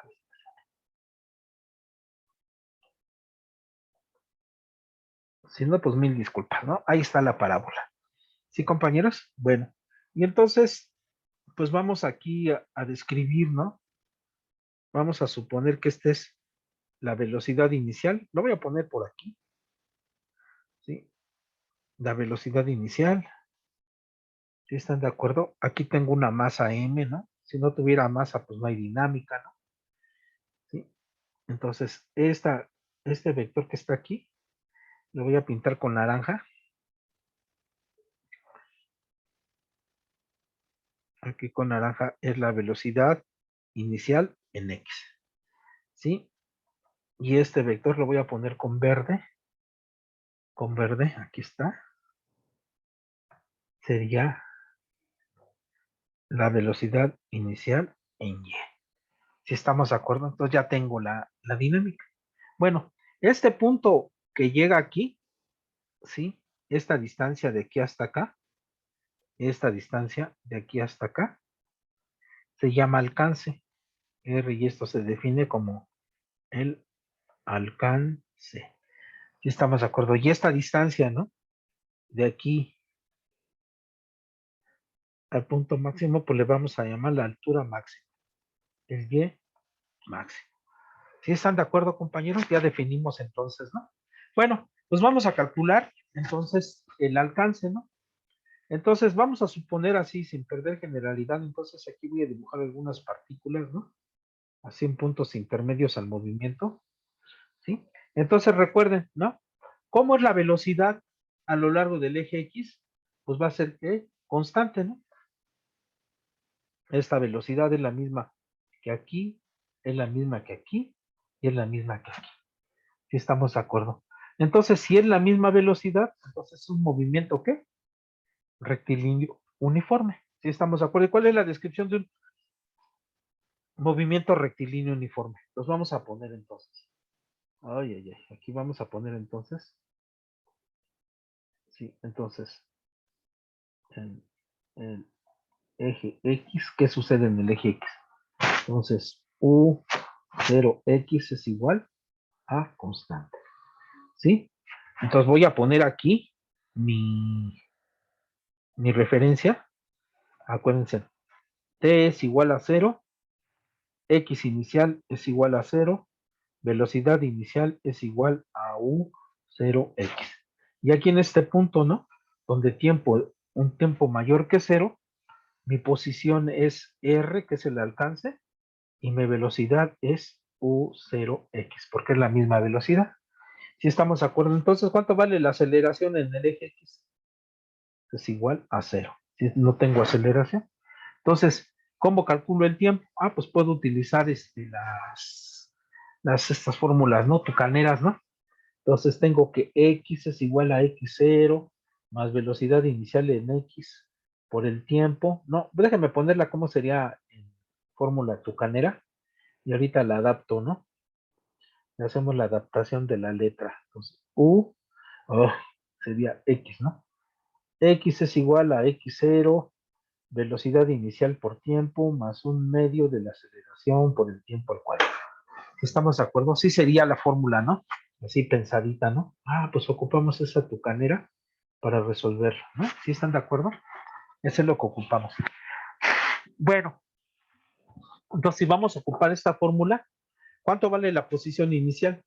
Speaker 1: Si no, pues mil disculpas, ¿no? Ahí está la parábola. ¿Sí, compañeros? Bueno, y entonces, pues vamos aquí a describir, ¿no? Vamos a suponer que esta es la velocidad inicial. Lo voy a poner por aquí, ¿sí? La velocidad inicial. ¿Sí están de acuerdo? Aquí tengo una masa m, ¿no? Si no tuviera masa, pues no hay dinámica, ¿no? ¿Sí? Entonces, este vector que está aquí, lo voy a pintar con naranja. Aquí con naranja es la velocidad inicial en x, ¿sí? Y este vector lo voy a poner con verde, aquí está, sería la velocidad inicial en y. Si estamos de acuerdo, entonces ya tengo la dinámica. Bueno, este punto que llega aquí, ¿sí? Esta distancia de aquí hasta acá, esta distancia de aquí hasta acá, se llama alcance. R y esto se define como el alcance. Si estamos de acuerdo. Y esta distancia, ¿no? De aquí al punto máximo, pues le vamos a llamar la altura máxima. El Y máximo. ¿Sí están de acuerdo, compañeros? Ya definimos entonces, ¿no? Bueno, pues vamos a calcular entonces el alcance, ¿no? Entonces vamos a suponer así, sin perder generalidad, entonces aquí voy a dibujar algunas partículas, ¿no? Así en puntos intermedios al movimiento, ¿sí? Entonces recuerden, ¿no? ¿Cómo es la velocidad a lo largo del eje X? Pues va a ser que constante, ¿no? Esta velocidad es la misma que aquí, es la misma que aquí y es la misma que aquí. Si estamos de acuerdo. Entonces, si es la misma velocidad, entonces es un movimiento ¿qué? Rectilíneo uniforme. Si estamos de acuerdo. ¿Y cuál es la descripción de un movimiento rectilíneo uniforme? Los vamos a poner entonces. Ay, ay, ay. Aquí vamos a poner entonces. Sí, entonces, en el eje X, ¿qué sucede en el eje X? Entonces, U0X es igual a constante. ¿Sí? Entonces voy a poner aquí mi referencia. Acuérdense, T es igual a 0, X inicial es igual a 0, velocidad inicial es igual a U0X. Y aquí en este punto, ¿no? Donde un tiempo mayor que 0, mi posición es R, que es el alcance, y mi velocidad es U0X, porque es la misma velocidad. Si estamos de acuerdo, entonces, ¿cuánto vale la aceleración en el eje X? Es igual a 0. Si no tengo aceleración. Entonces, ¿cómo calculo el tiempo? Ah, pues puedo utilizar estas fórmulas, ¿no? Tucaneras, ¿no? Entonces tengo que X es igual a X0 más velocidad inicial en X por el tiempo. No, déjenme ponerla como sería en fórmula tucanera y ahorita la adapto, ¿no? Le hacemos la adaptación de la letra. Entonces, oh, sería X, ¿no? X es igual a X0, velocidad inicial por tiempo, más un medio de la aceleración por el tiempo al cuadrado. ¿Estamos de acuerdo? Sí sería la fórmula, ¿no? Así pensadita, ¿no? Ah, pues ocupamos esa tucanera para resolverlo, ¿no? ¿Sí están de acuerdo? Eso es lo que ocupamos. Bueno, entonces si vamos a ocupar esta fórmula, ¿cuánto vale la posición inicial?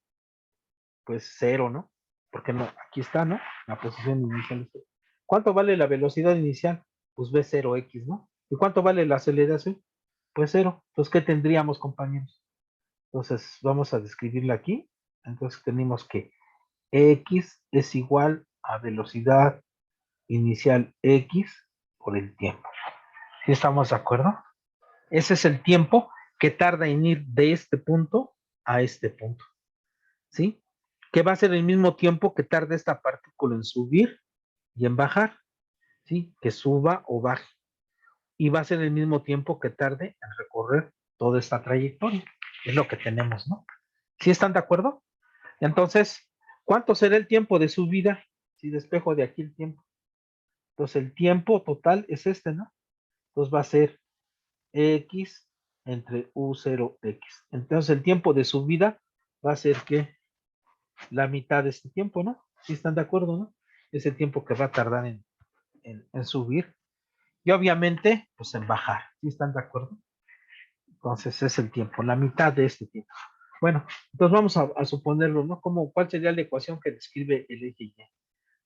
Speaker 1: Pues cero, ¿no? Porque no, aquí está, ¿no? La posición inicial es cero. ¿Cuánto vale la velocidad inicial? Pues v0x, ¿no? ¿Y cuánto vale la aceleración? Pues cero. Entonces, ¿qué tendríamos, compañeros? Entonces, vamos a describirla aquí. Entonces, tenemos que x es igual a velocidad inicial x por el tiempo. ¿Sí estamos de acuerdo? Ese es el tiempo que tarda en ir de este punto a este punto. ¿Sí? Que va a ser el mismo tiempo que tarda esta partícula en subir y en bajar. ¿Sí? Que suba o baje. Y va a ser el mismo tiempo que tarde en recorrer toda esta trayectoria. Es lo que tenemos, ¿no? ¿Sí están de acuerdo? Entonces, ¿cuánto será el tiempo de subida? Si despejo de aquí el tiempo. Entonces, el tiempo total es este, ¿no? Entonces va a ser x entre u0x. Entonces, el tiempo de subida va a ser que la mitad de este tiempo, ¿no? ¿Sí están de acuerdo, no? Es el tiempo que va a tardar en subir. Y obviamente, pues en bajar. ¿Sí están de acuerdo? Entonces, es el tiempo, la mitad de este tiempo. Bueno, entonces vamos a suponerlo, ¿no? ¿Cuál sería la ecuación que describe el eje Y?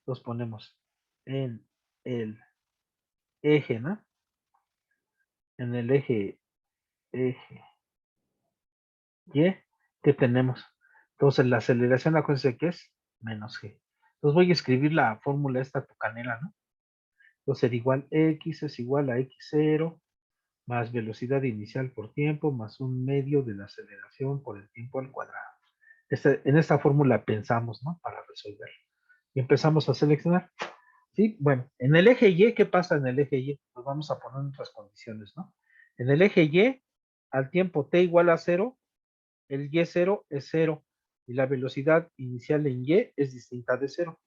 Speaker 1: Los ponemos en el eje, ¿no? En el eje Y, ¿qué tenemos? Entonces, la aceleración, acuérdense que es menos G. Entonces, voy a escribir la fórmula esta tucanera, ¿no? Entonces, sería igual X es igual a X0 más velocidad inicial por tiempo más un medio de la aceleración por el tiempo al cuadrado. En esta fórmula pensamos, ¿no? Para resolverlo. Y empezamos a seleccionar. Sí, bueno, en el eje Y, ¿qué pasa en el eje Y? Pues vamos a poner otras condiciones, ¿no? En el eje Y, al tiempo t igual a 0, el Y0 es 0 y la velocidad inicial en Y es distinta de 0.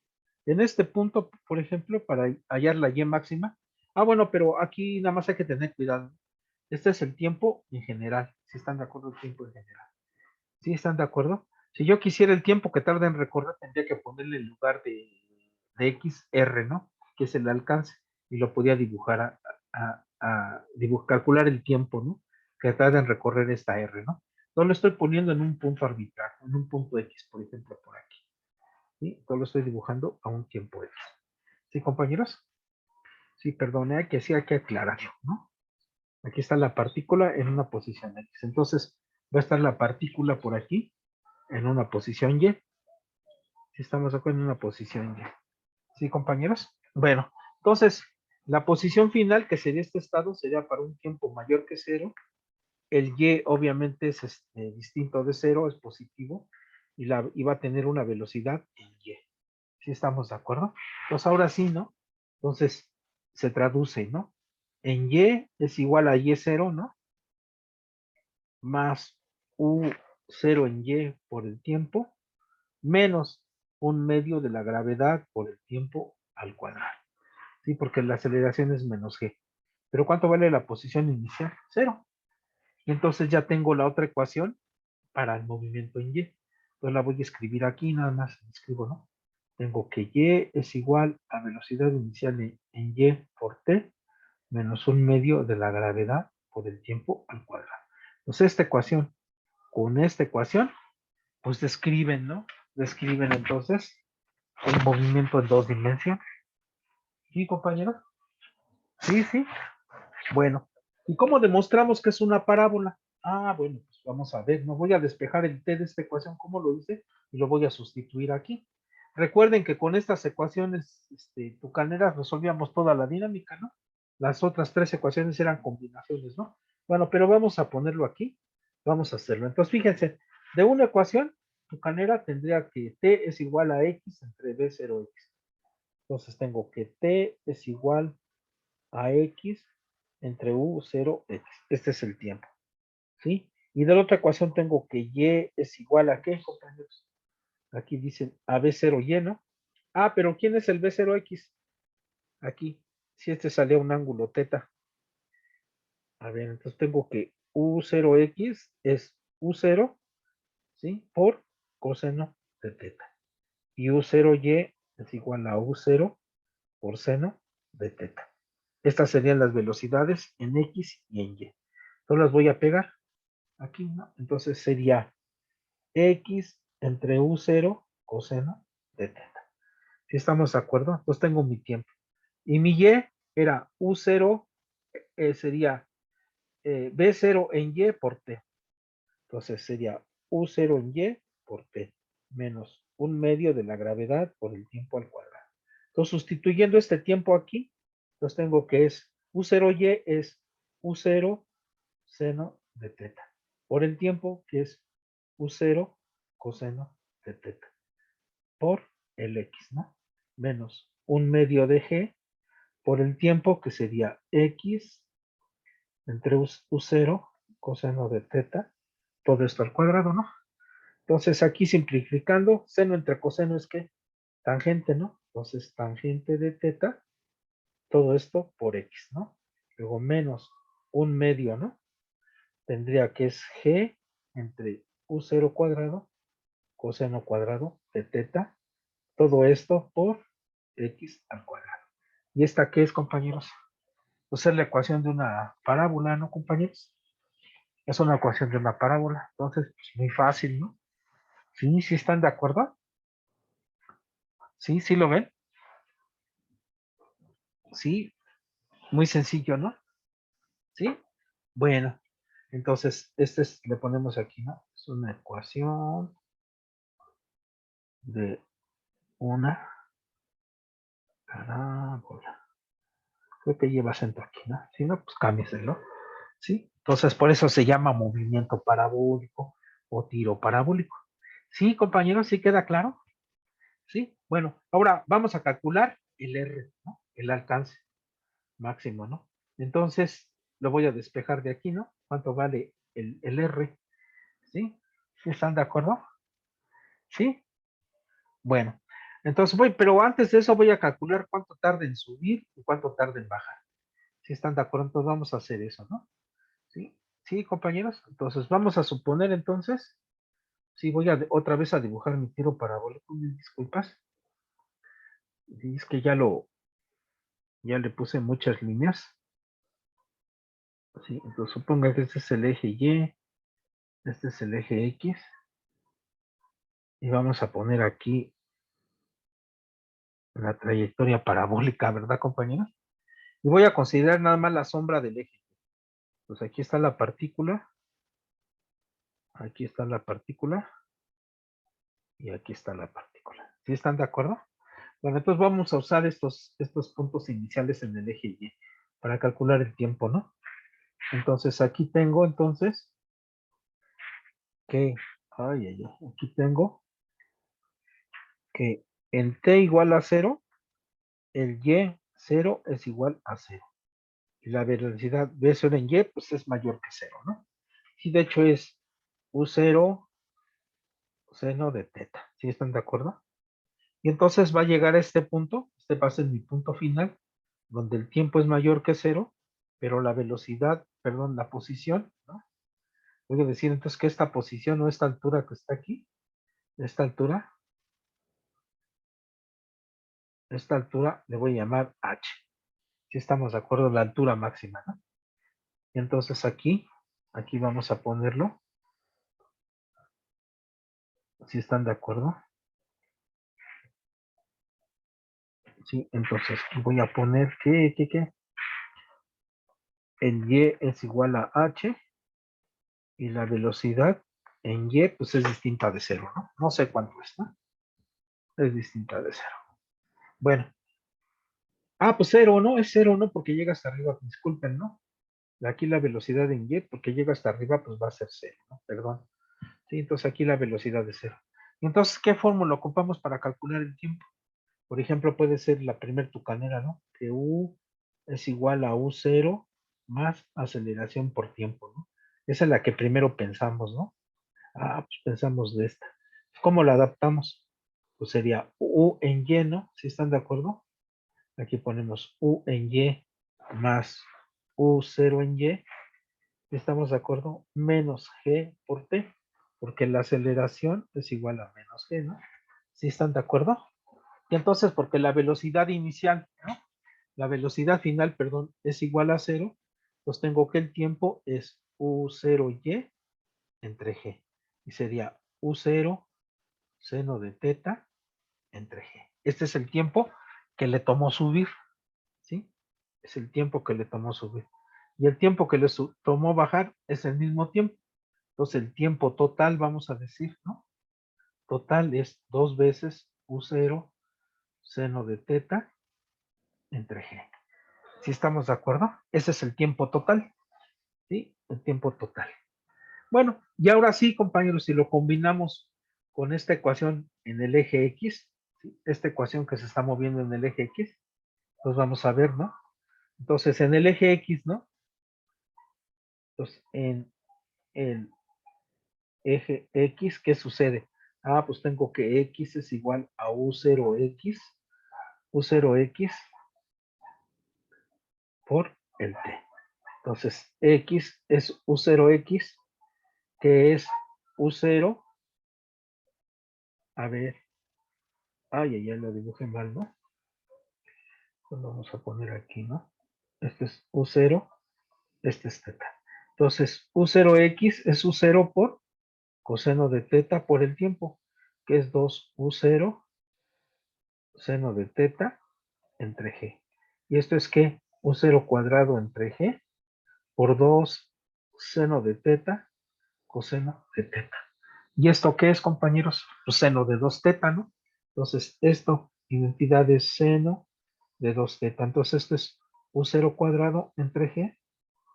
Speaker 1: En este punto, por ejemplo, para hallar la Y máxima, bueno, pero aquí nada más hay que tener cuidado. Este es el tiempo en general, si están de acuerdo el tiempo en general. ¿Sí están de acuerdo? Si yo quisiera el tiempo que tarda en recorrer, tendría que ponerle en lugar de X, R, ¿no? Que es el alcance. Y lo podía dibujar calcular el tiempo, ¿no? Que tarda en recorrer esta R, ¿no? No lo estoy poniendo en un punto arbitrario, en un punto X, por ejemplo, por aquí. ¿Sí? Todo lo estoy dibujando a un tiempo X. ¿Sí, compañeros? Sí, perdone, que sí hay que aclararlo, ¿no? Aquí está la partícula en una posición X. Entonces, va a estar la partícula por aquí, en una posición Y. Si estamos de acuerdo en una posición Y. ¿Sí, compañeros? Bueno, entonces, la posición final, que sería este estado, sería para un tiempo mayor que 0. El Y obviamente es distinto de 0, es positivo, y va a tener una velocidad en Y. ¿Sí estamos de acuerdo? Entonces, ahora sí, ¿no? Entonces, se traduce, ¿no? En Y es igual a Y0, ¿no? Más U0 en Y por el tiempo, menos un medio de la gravedad por el tiempo al cuadrado. ¿Sí? Porque la aceleración es menos G. ¿Pero cuánto vale la posición inicial? Cero. Entonces ya tengo la otra ecuación para el movimiento en Y. Entonces la voy a escribir aquí, nada más escribo, ¿no? Tengo que Y es igual a velocidad inicial en Y por T menos un medio de la gravedad por el tiempo al cuadrado. Entonces esta ecuación, con esta ecuación, pues describen, ¿no? Describen entonces el movimiento en dos dimensiones. ¿Sí, compañeros? Sí, sí. Bueno, ¿y cómo demostramos que es una parábola? Bueno, pues vamos a ver, no voy a despejar el t de esta ecuación, ¿cómo lo hice? Y lo voy a sustituir aquí. Recuerden que con estas ecuaciones tucaneras resolvíamos toda la dinámica, ¿no? Las otras tres ecuaciones eran combinaciones, ¿no? Bueno, pero vamos a ponerlo aquí, vamos a hacerlo. Entonces, fíjense, de una ecuación tucanera tendría que t es igual a x entre b0x. Entonces tengo que t es igual a x entre u0x. Este es el tiempo, ¿sí? Y de la otra ecuación tengo que y es igual a ¿qué, compañeros? Aquí dicen a b0y, ¿no? Pero ¿quién es el b0x? Aquí, si este sale a un ángulo teta. A ver, entonces tengo que u0x es u0 ¿sí? Por coseno de teta. Y U0Y es igual a U0 por seno de teta. Estas serían las velocidades en X y en Y. Entonces las voy a pegar aquí, ¿no? Entonces sería X entre U0 coseno de teta. ¿Sí estamos de acuerdo? Entonces tengo mi tiempo. Y mi Y era U0, sería B0 en Y por T. Entonces sería U0 en Y por T menos un medio de la gravedad por el tiempo al cuadrado. Entonces, sustituyendo este tiempo aquí, entonces tengo que es U0Y es U0 seno de teta por el tiempo que es U0 coseno de teta por el X, ¿no? Menos un medio de G por el tiempo que sería X entre U0 coseno de teta, todo esto al cuadrado, ¿no? Entonces aquí simplificando, seno entre coseno es que tangente, ¿no? Entonces tangente de teta, todo esto por X, ¿no? Luego menos un medio, ¿no? Tendría que es G entre U0 cuadrado, coseno cuadrado de teta, todo esto por X al cuadrado. ¿Y esta qué es, compañeros? Pues es la ecuación de una parábola, ¿no, compañeros? Es una ecuación de una parábola. Entonces, pues muy fácil, ¿no? Sí, sí están de acuerdo. Sí, sí lo ven. Sí, muy sencillo, ¿no? Sí. Bueno, entonces, le ponemos aquí, ¿no? Es una ecuación de una parábola. Creo que lleva acento aquí, ¿no? Si no, pues cámbieselo, ¿sí? Entonces, por eso se llama movimiento parabólico o tiro parabólico. ¿Sí, compañeros? ¿Sí queda claro? ¿Sí? Bueno, ahora vamos a calcular el R, ¿no? El alcance máximo, ¿no? Entonces, lo voy a despejar de aquí, ¿no? ¿Cuánto vale el R? ¿Sí? ¿Sí están de acuerdo? ¿Sí? Bueno, entonces pero antes de eso voy a calcular cuánto tarda en subir y cuánto tarda en bajar. ¿Sí están de acuerdo? Entonces vamos a hacer eso, ¿no? ¿Sí? ¿Sí, compañeros? Entonces vamos a suponer entonces, sí, voy a otra vez a dibujar mi tiro parabólico, mil disculpas. Y es que ya le puse muchas líneas. Sí, entonces suponga que este es el eje Y, este es el eje X, y vamos a poner aquí la trayectoria parabólica, ¿verdad, compañeros? Y voy a considerar nada más la sombra del eje. Pues aquí está la partícula, aquí está la partícula, y aquí está la partícula. ¿Sí están de acuerdo? Bueno, entonces vamos a usar estos puntos iniciales en el eje Y para calcular el tiempo, ¿no? Entonces aquí tengo entonces que, aquí tengo que en t igual a 0, el y 0 es igual a 0. Y la velocidad v0 en y pues es mayor que 0, ¿no? Y de hecho es u0 seno de teta. ¿Sí están de acuerdo? Y entonces va a llegar a este punto, este va a ser mi punto final, donde el tiempo es mayor que 0, pero la velocidad, perdón, la posición, ¿no? Voy a decir entonces que esta posición o esta altura que está aquí, esta altura le voy a llamar h. Si estamos de acuerdo, la altura máxima, ¿no? Y entonces aquí vamos a ponerlo, si están de acuerdo. Sí, entonces voy a poner que el y es igual a h y la velocidad en y pues es distinta de 0, ¿no? No sé cuánto es, ¿no? Es distinta de 0. Bueno. Pues 0, ¿no? Es 0, ¿no? Porque llega hasta arriba, disculpen, ¿no? Aquí la velocidad en y, porque llega hasta arriba, pues va a ser 0, ¿no? Perdón. Sí, entonces aquí la velocidad es 0. Entonces, ¿qué fórmula ocupamos para calcular el tiempo? Por ejemplo, puede ser la primer tucanera, ¿no? Que U es igual a U0 más aceleración por tiempo, ¿no? Esa es la que primero pensamos, ¿no? Pues pensamos de esta. ¿Cómo la adaptamos? Pues sería U en Y, ¿no? ¿Sí están de acuerdo? Aquí ponemos U en Y más U0 en Y. ¿Estamos de acuerdo? Menos G por T. porque la aceleración es igual a menos g, ¿no? ¿Sí están de acuerdo? Y entonces, porque la velocidad inicial, ¿no? La velocidad final, perdón, es igual a 0, pues tengo que el tiempo es u0y entre g. Y sería u0 seno de teta entre g. Este es el tiempo que le tomó subir, ¿sí? Es el tiempo que le tomó subir. Y el tiempo que le tomó bajar es el mismo tiempo. Entonces el tiempo total, vamos a decir, ¿no? Total es 2 veces u0 seno de teta entre g. ¿Sí estamos de acuerdo? Ese es el tiempo total, ¿sí? El tiempo total. Bueno, y ahora sí, compañeros, si lo combinamos con esta ecuación en el eje X, ¿sí? Esta ecuación que se está moviendo en el eje X, pues vamos a ver, ¿no? Entonces, en el eje X, ¿no? Entonces, en el eje X, ¿qué sucede? Ah, pues tengo que X es igual a U0X por el T. Entonces, X es U0X, que es U0. A ver, ay, ya lo dibujé mal, ¿no? Pues vamos a poner aquí, ¿no? Este es U0, este es teta. Entonces, U0X es U0 por coseno de teta por el tiempo, que es 2U0 seno de teta entre G. ¿Y esto es qué? U0 cuadrado entre G por 2 seno de teta coseno de teta. ¿Y esto qué es, compañeros? Pues seno de 2 teta, ¿no? Entonces, esto, identidad es seno de 2 teta. Entonces, esto es U0 cuadrado entre G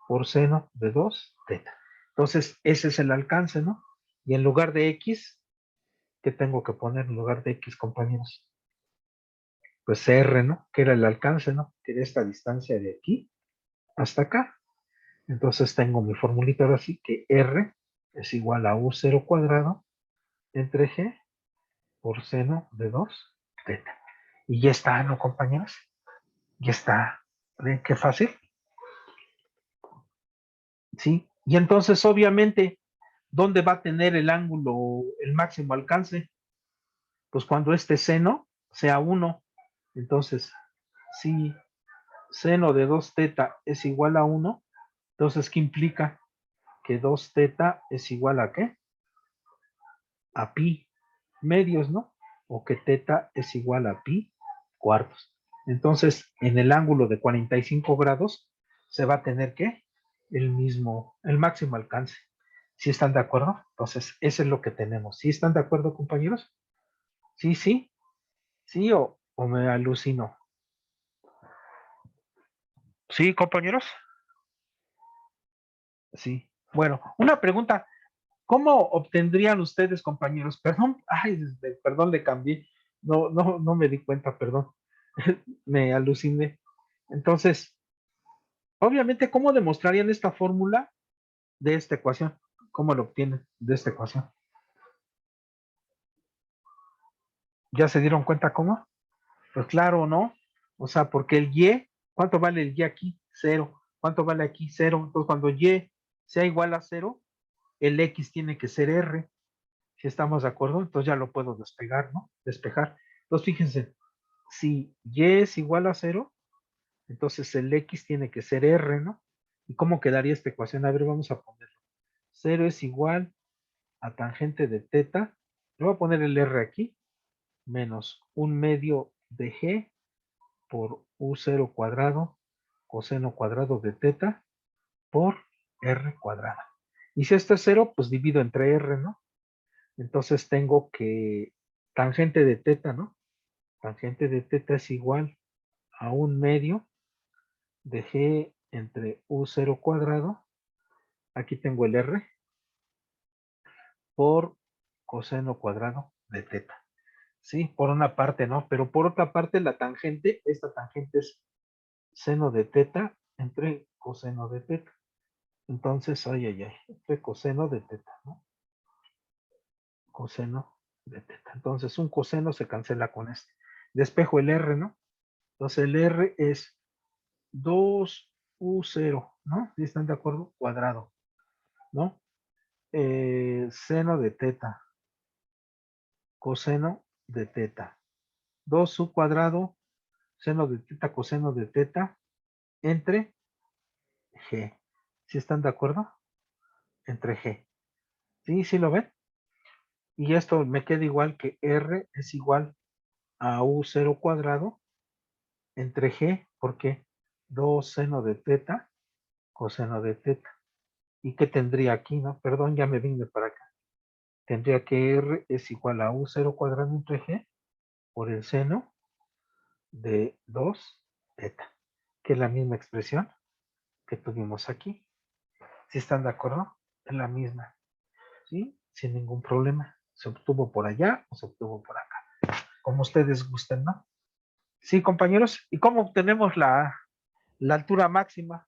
Speaker 1: por seno de 2 teta. Entonces, ese es el alcance, ¿no? Y en lugar de X, ¿qué tengo que poner en lugar de X, compañeros? Pues R, ¿no? Que era el alcance, ¿no? Que era esta distancia de aquí hasta acá. Entonces tengo mi formulita ahora sí que R es igual a U0 cuadrado entre G por seno de 2 teta. Y ya está, ¿no, compañeros? Ya está. ¿Ven qué fácil? Sí. Y entonces, obviamente, ¿dónde va a tener el ángulo, el máximo alcance? Pues cuando este seno sea 1. Entonces, si seno de 2 teta es igual a 1, entonces, ¿qué implica? Que 2 teta es igual a ¿qué? A pi medios, ¿no? O que teta es igual a pi cuartos. Entonces, en el ángulo de 45 grados se va a tener que el máximo alcance. ¿Sí están de acuerdo? Entonces, eso es lo que tenemos. ¿Sí están de acuerdo, compañeros? Sí, sí, sí o me alucino. Sí, compañeros. Sí. Bueno, una pregunta. ¿Cómo obtendrían ustedes, compañeros? Perdón, ay, perdón, le cambié. No me di cuenta, perdón. Me aluciné. Entonces, obviamente, ¿cómo demostrarían esta fórmula de esta ecuación? ¿Cómo lo obtienen de esta ecuación? ¿Ya se dieron cuenta cómo? Pues claro, ¿no? O sea, porque el y, ¿cuánto vale el y aquí? Cero. ¿Cuánto vale aquí? Cero. Entonces, cuando y sea igual a cero, el x tiene que ser r. Si estamos de acuerdo, entonces ya lo puedo despegar, ¿no? Despejar. Entonces, fíjense, si y es igual a cero, entonces el x tiene que ser r, ¿no? ¿Y cómo quedaría esta ecuación? A ver, vamos a ponerlo. Cero es igual a tangente de teta. Le voy a poner el r aquí, menos un medio de g por u0 cuadrado coseno cuadrado de teta por r cuadrada. Y si esto es cero, pues divido entre r, ¿no? Entonces tengo que tangente de teta, ¿no? Tangente de teta es igual a un medio de g entre u0 cuadrado. Aquí tengo el r por coseno cuadrado de teta. Sí, por una parte, ¿no? Pero por otra parte, la tangente, esta tangente es seno de teta entre coseno de teta. Entonces, entre coseno de teta, ¿no? Coseno de teta. Entonces, un coseno se cancela con este. Despejo el r, ¿no? Entonces, el r es 2u0, ¿no? ¿Sí están de acuerdo? Cuadrado, ¿no? Seno de teta, coseno de teta. 2 su cuadrado, seno de teta, coseno de teta, entre G. ¿Sí están de acuerdo? Entre G. ¿Sí? ¿Sí lo ven? Y esto me queda igual que R es igual a U0 cuadrado entre G, porque 2 seno de teta, coseno de teta. ¿Y qué tendría aquí, no? Perdón, ya me vine para acá. Tendría que R es igual a U0 cuadrado entre G por el seno de 2 teta, que es la misma expresión que tuvimos aquí. ¿Sí están de acuerdo? Es la misma, ¿sí? Sin ningún problema. Se obtuvo por allá o se obtuvo por acá, como ustedes gusten, ¿no? Sí, compañeros. ¿Y cómo obtenemos la altura máxima?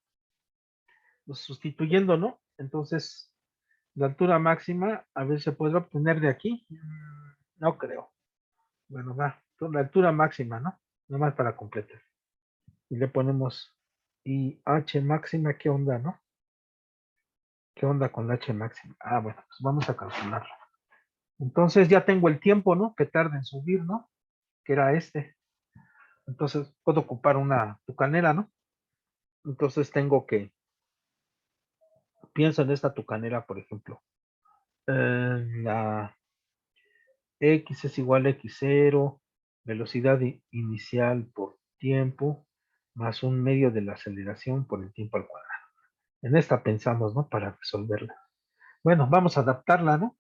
Speaker 1: Pues sustituyendo, ¿no? Entonces, la altura máxima, a ver, ¿se podrá obtener de aquí? No creo. Bueno, va. Entonces, la altura máxima, ¿no? Nomás para completar. Y le ponemos, y H máxima, ¿qué onda, no? ¿Qué onda con la H máxima? Ah, bueno, pues vamos a calcularlo. Entonces ya tengo el tiempo, ¿no? Que tarda en subir, ¿no? Que era este. Entonces puedo ocupar una tucanera, ¿no? Entonces tengo que, pienso en esta tucanera, por ejemplo. La X es igual a X0, velocidad inicial por tiempo, más un medio de la aceleración por el tiempo al cuadrado. En esta pensamos, ¿no? Para resolverla. Bueno, vamos a adaptarla, ¿no?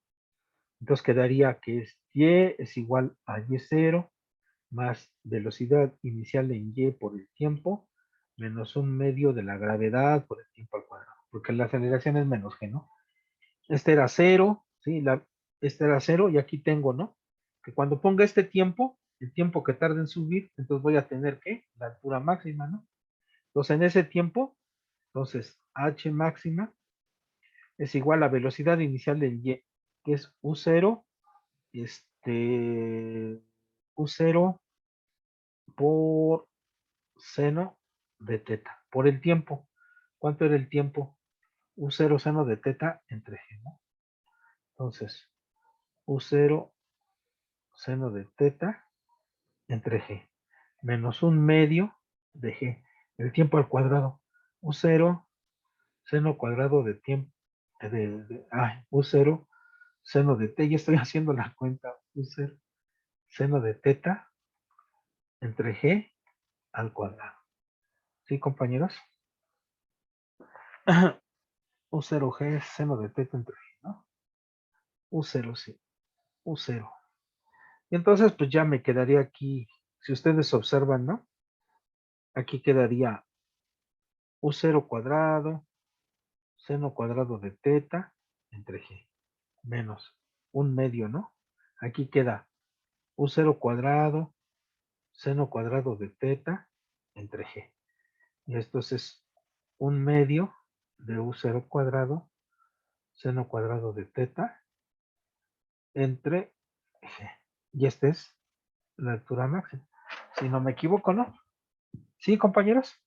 Speaker 1: Entonces quedaría que es Y es igual a Y0 más velocidad inicial en Y por el tiempo menos un medio de la gravedad por el tiempo al cuadrado. Porque la aceleración es menos G, ¿no? Este era 0, ¿sí? Este era 0 y aquí tengo, ¿no? Que cuando ponga este tiempo, el tiempo que tarda en subir, entonces voy a tener que la altura máxima, ¿no? Entonces en ese tiempo, entonces H máxima es igual a velocidad inicial en Y, que es U0, U0 por seno de teta, por el tiempo. ¿Cuánto era el tiempo? U0 seno de teta entre G, ¿no? Entonces, U0 seno de teta entre G, menos un medio de G, el tiempo al cuadrado. U0 seno cuadrado de tiempo, U0 seno de t, ya estoy haciendo la cuenta, U0 seno de teta entre G al cuadrado. ¿Sí, compañeros? U0G es seno de teta entre G, ¿no? U0, sí, U0. Y entonces, pues ya me quedaría aquí, si ustedes observan, ¿no? Aquí quedaría U0 cuadrado, seno cuadrado de teta entre G, menos un medio, ¿no? Aquí queda U0 cuadrado, seno cuadrado de teta entre G. Y esto es un medio de U0 cuadrado, seno cuadrado de teta entre G. Y esta es la altura máxima. Si no me equivoco, ¿no? ¿Sí, compañeros?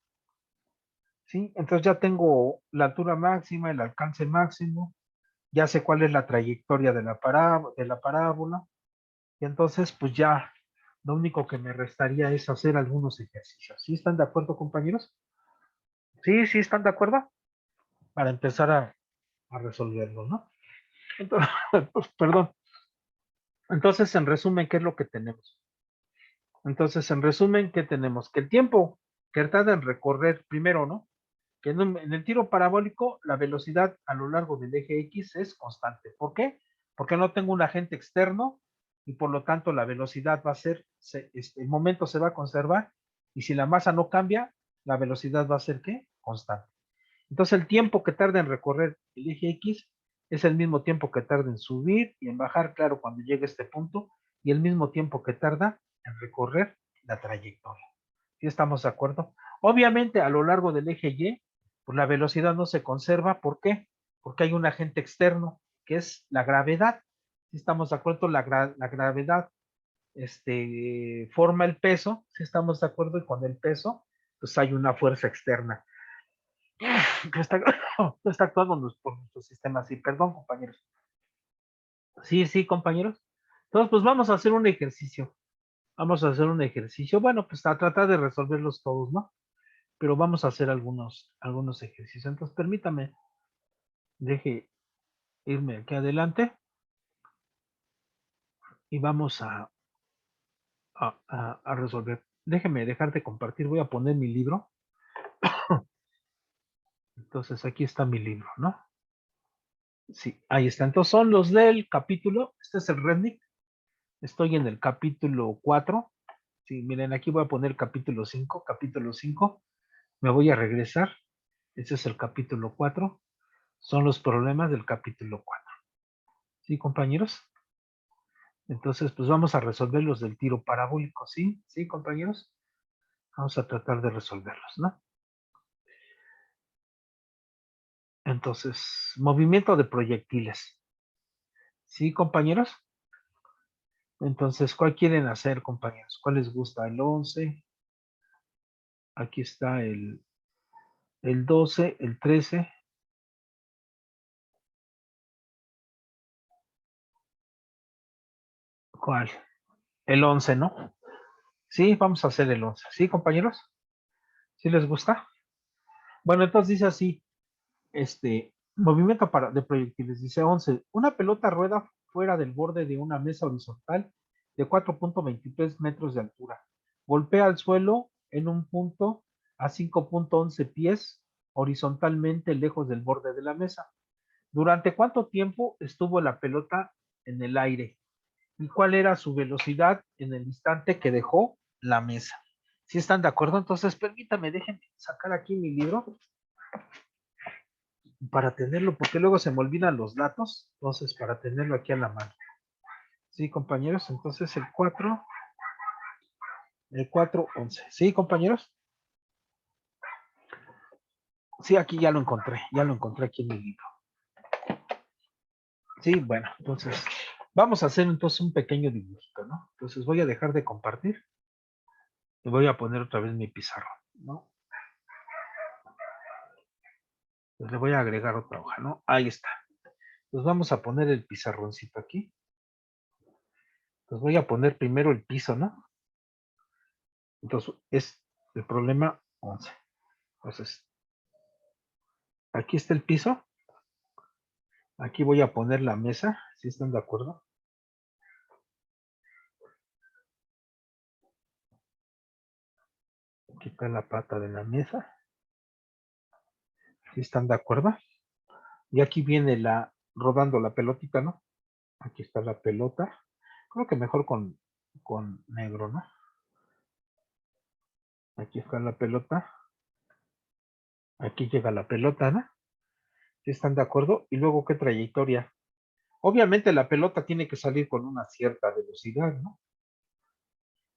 Speaker 1: ¿Sí? Entonces ya tengo la altura máxima, el alcance máximo, ya sé cuál es la trayectoria de la parábola, y entonces pues ya lo único que me restaría es hacer algunos ejercicios. ¿Sí están de acuerdo, compañeros? Sí, sí están de acuerdo para empezar a resolverlo, ¿no? Entonces, pues, perdón. Entonces, en resumen, ¿qué es lo que tenemos? Entonces, en resumen, ¿qué tenemos? Que el tiempo que tarda en recorrer primero, ¿no? Que en el tiro parabólico la velocidad a lo largo del eje X es constante. ¿Por qué? Porque no tengo un agente externo y por lo tanto la velocidad va a ser, el momento se va a conservar y si la masa no cambia, la velocidad va a ser ¿qué? Constante. Entonces el tiempo que tarda en recorrer el eje X es el mismo tiempo que tarda en subir y en bajar, claro, cuando llegue a este punto, y el mismo tiempo que tarda en recorrer la trayectoria. ¿Sí estamos de acuerdo? Obviamente a lo largo del eje Y, pues la velocidad no se conserva. ¿Por qué? Porque hay un agente externo, que es la gravedad. ¿Sí estamos de acuerdo? La gravedad forma el peso, ¿sí estamos de acuerdo? Y con el peso, pues hay una fuerza externa. que está, que está actuando por nuestro sistema. Sí, perdón, compañeros. Sí, sí, compañeros. Entonces, pues vamos a hacer un ejercicio. Vamos a hacer un ejercicio. Bueno, pues a tratar de resolverlos todos, ¿no? Pero vamos a hacer algunos ejercicios. Entonces, permítame, deje irme aquí adelante y vamos a resolver. Déjeme dejar de compartir. Voy a poner mi libro. Entonces, aquí está mi libro, ¿no? Sí, ahí está. Entonces, son los del capítulo. Este es el Rednick. Estoy en el capítulo 4. Sí, miren, aquí voy a poner capítulo 5. Capítulo 5. Me voy a regresar. Este es el capítulo 4. Son los problemas del capítulo 4. ¿Sí, compañeros? Entonces, pues vamos a resolver los del tiro parabólico, ¿sí? ¿Sí, compañeros? Vamos a tratar de resolverlos, ¿no? Entonces, movimiento de proyectiles. ¿Sí, compañeros? Entonces, ¿cuál quieren hacer, compañeros? ¿Cuál les gusta? El 11. Aquí está el 12, el 13. ¿Cuál? El 11, ¿no? Sí, vamos a hacer el 11. ¿Sí, compañeros? ¿Sí les gusta? Bueno, entonces dice así, movimiento de proyectiles. Dice 11. Una pelota rueda fuera del borde de una mesa horizontal de 4.23 metros de altura. Golpea al suelo en un punto a 5.11 pies horizontalmente lejos del borde de la mesa. ¿Durante cuánto tiempo estuvo la pelota en el aire? ¿Y cuál era su velocidad en el instante que dejó la mesa? ¿Sí están de acuerdo? Entonces, permítame, déjenme sacar aquí mi libro para tenerlo, porque luego se me olvidan los datos, entonces para tenerlo aquí a la mano. Sí, compañeros, entonces el 4, 11. Sí, compañeros. Sí, aquí ya lo encontré aquí en mi libro. Sí, bueno, entonces vamos a hacer entonces un pequeño dibujito, ¿no? Entonces voy a dejar de compartir y voy a poner otra vez mi pizarro, ¿no? Pues le voy a agregar otra hoja, ¿no? Ahí está. Pues vamos a poner el pizarroncito aquí. Pues voy a poner primero el piso, ¿no? Entonces es el problema 11. Entonces, aquí está el piso. Aquí voy a poner la mesa, si están de acuerdo. Aquí está la pata de la mesa, si están de acuerdo. Y aquí viene rodando la pelotita, ¿no? Aquí está la pelota. Creo que mejor con negro, ¿no? Aquí está la pelota. Aquí llega la pelota, ¿no? Si están de acuerdo. Y luego, ¿qué trayectoria? Obviamente la pelota tiene que salir con una cierta velocidad, ¿no?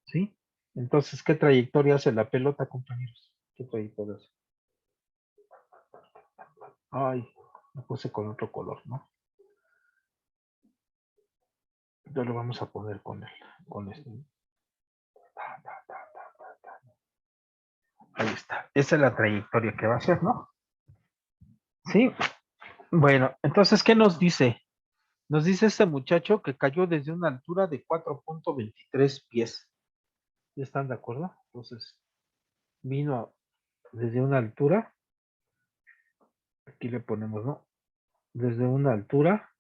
Speaker 1: ¿Sí? Entonces, ¿qué trayectoria hace la pelota, compañeros? ¿Qué trayectoria hace? Ay, me puse con otro color, ¿no? Ya lo vamos a poner con este. Ahí está. Esa es la trayectoria que va a hacer, ¿no? Sí. Bueno, entonces, ¿qué nos dice? Nos dice este muchacho que cayó desde una altura de 4.23 pies. ¿Ya están de acuerdo? Entonces, vino desde una altura, aquí le ponemos, ¿no? Desde una altura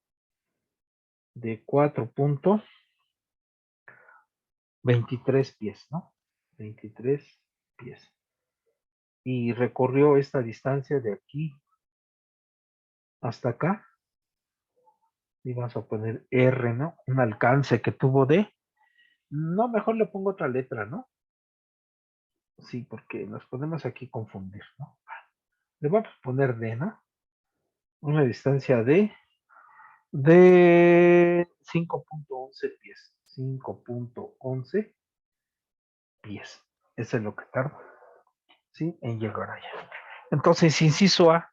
Speaker 1: de 4.23 pies, ¿no? 23 pies. Y recorrió esta distancia de aquí hasta acá. Y vamos a poner R, ¿no? Un alcance que tuvo de. No, mejor le pongo otra letra, ¿no? Sí, porque nos podemos aquí confundir, ¿no? Le vamos a poner D, ¿no? Una distancia de 5.11 pies. 5.11 pies. Eso es lo que tarda, ¿sí? En llegar allá. Entonces, inciso A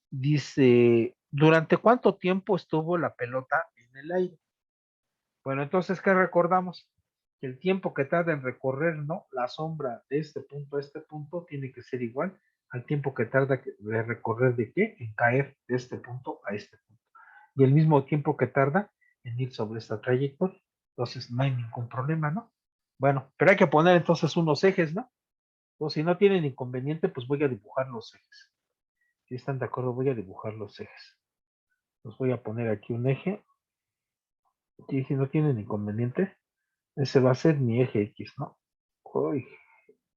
Speaker 1: dice, ¿durante cuánto tiempo estuvo la pelota en el aire? Bueno, entonces, ¿qué recordamos? Que el tiempo que tarda en recorrer, ¿no? La sombra de este punto a este punto tiene que ser igual al tiempo que tarda de recorrer de qué, en caer de este punto a este punto. Y el mismo tiempo que tarda en ir sobre esta trayectoria. Entonces no hay ningún problema, ¿no? Bueno, pero hay que poner entonces unos ejes, ¿no? O si no tienen inconveniente, pues voy a dibujar los ejes. Si están de acuerdo, voy a dibujar los ejes. Los voy a poner aquí un eje. Y si no tienen inconveniente, ese va a ser mi eje X, ¿no? Uy,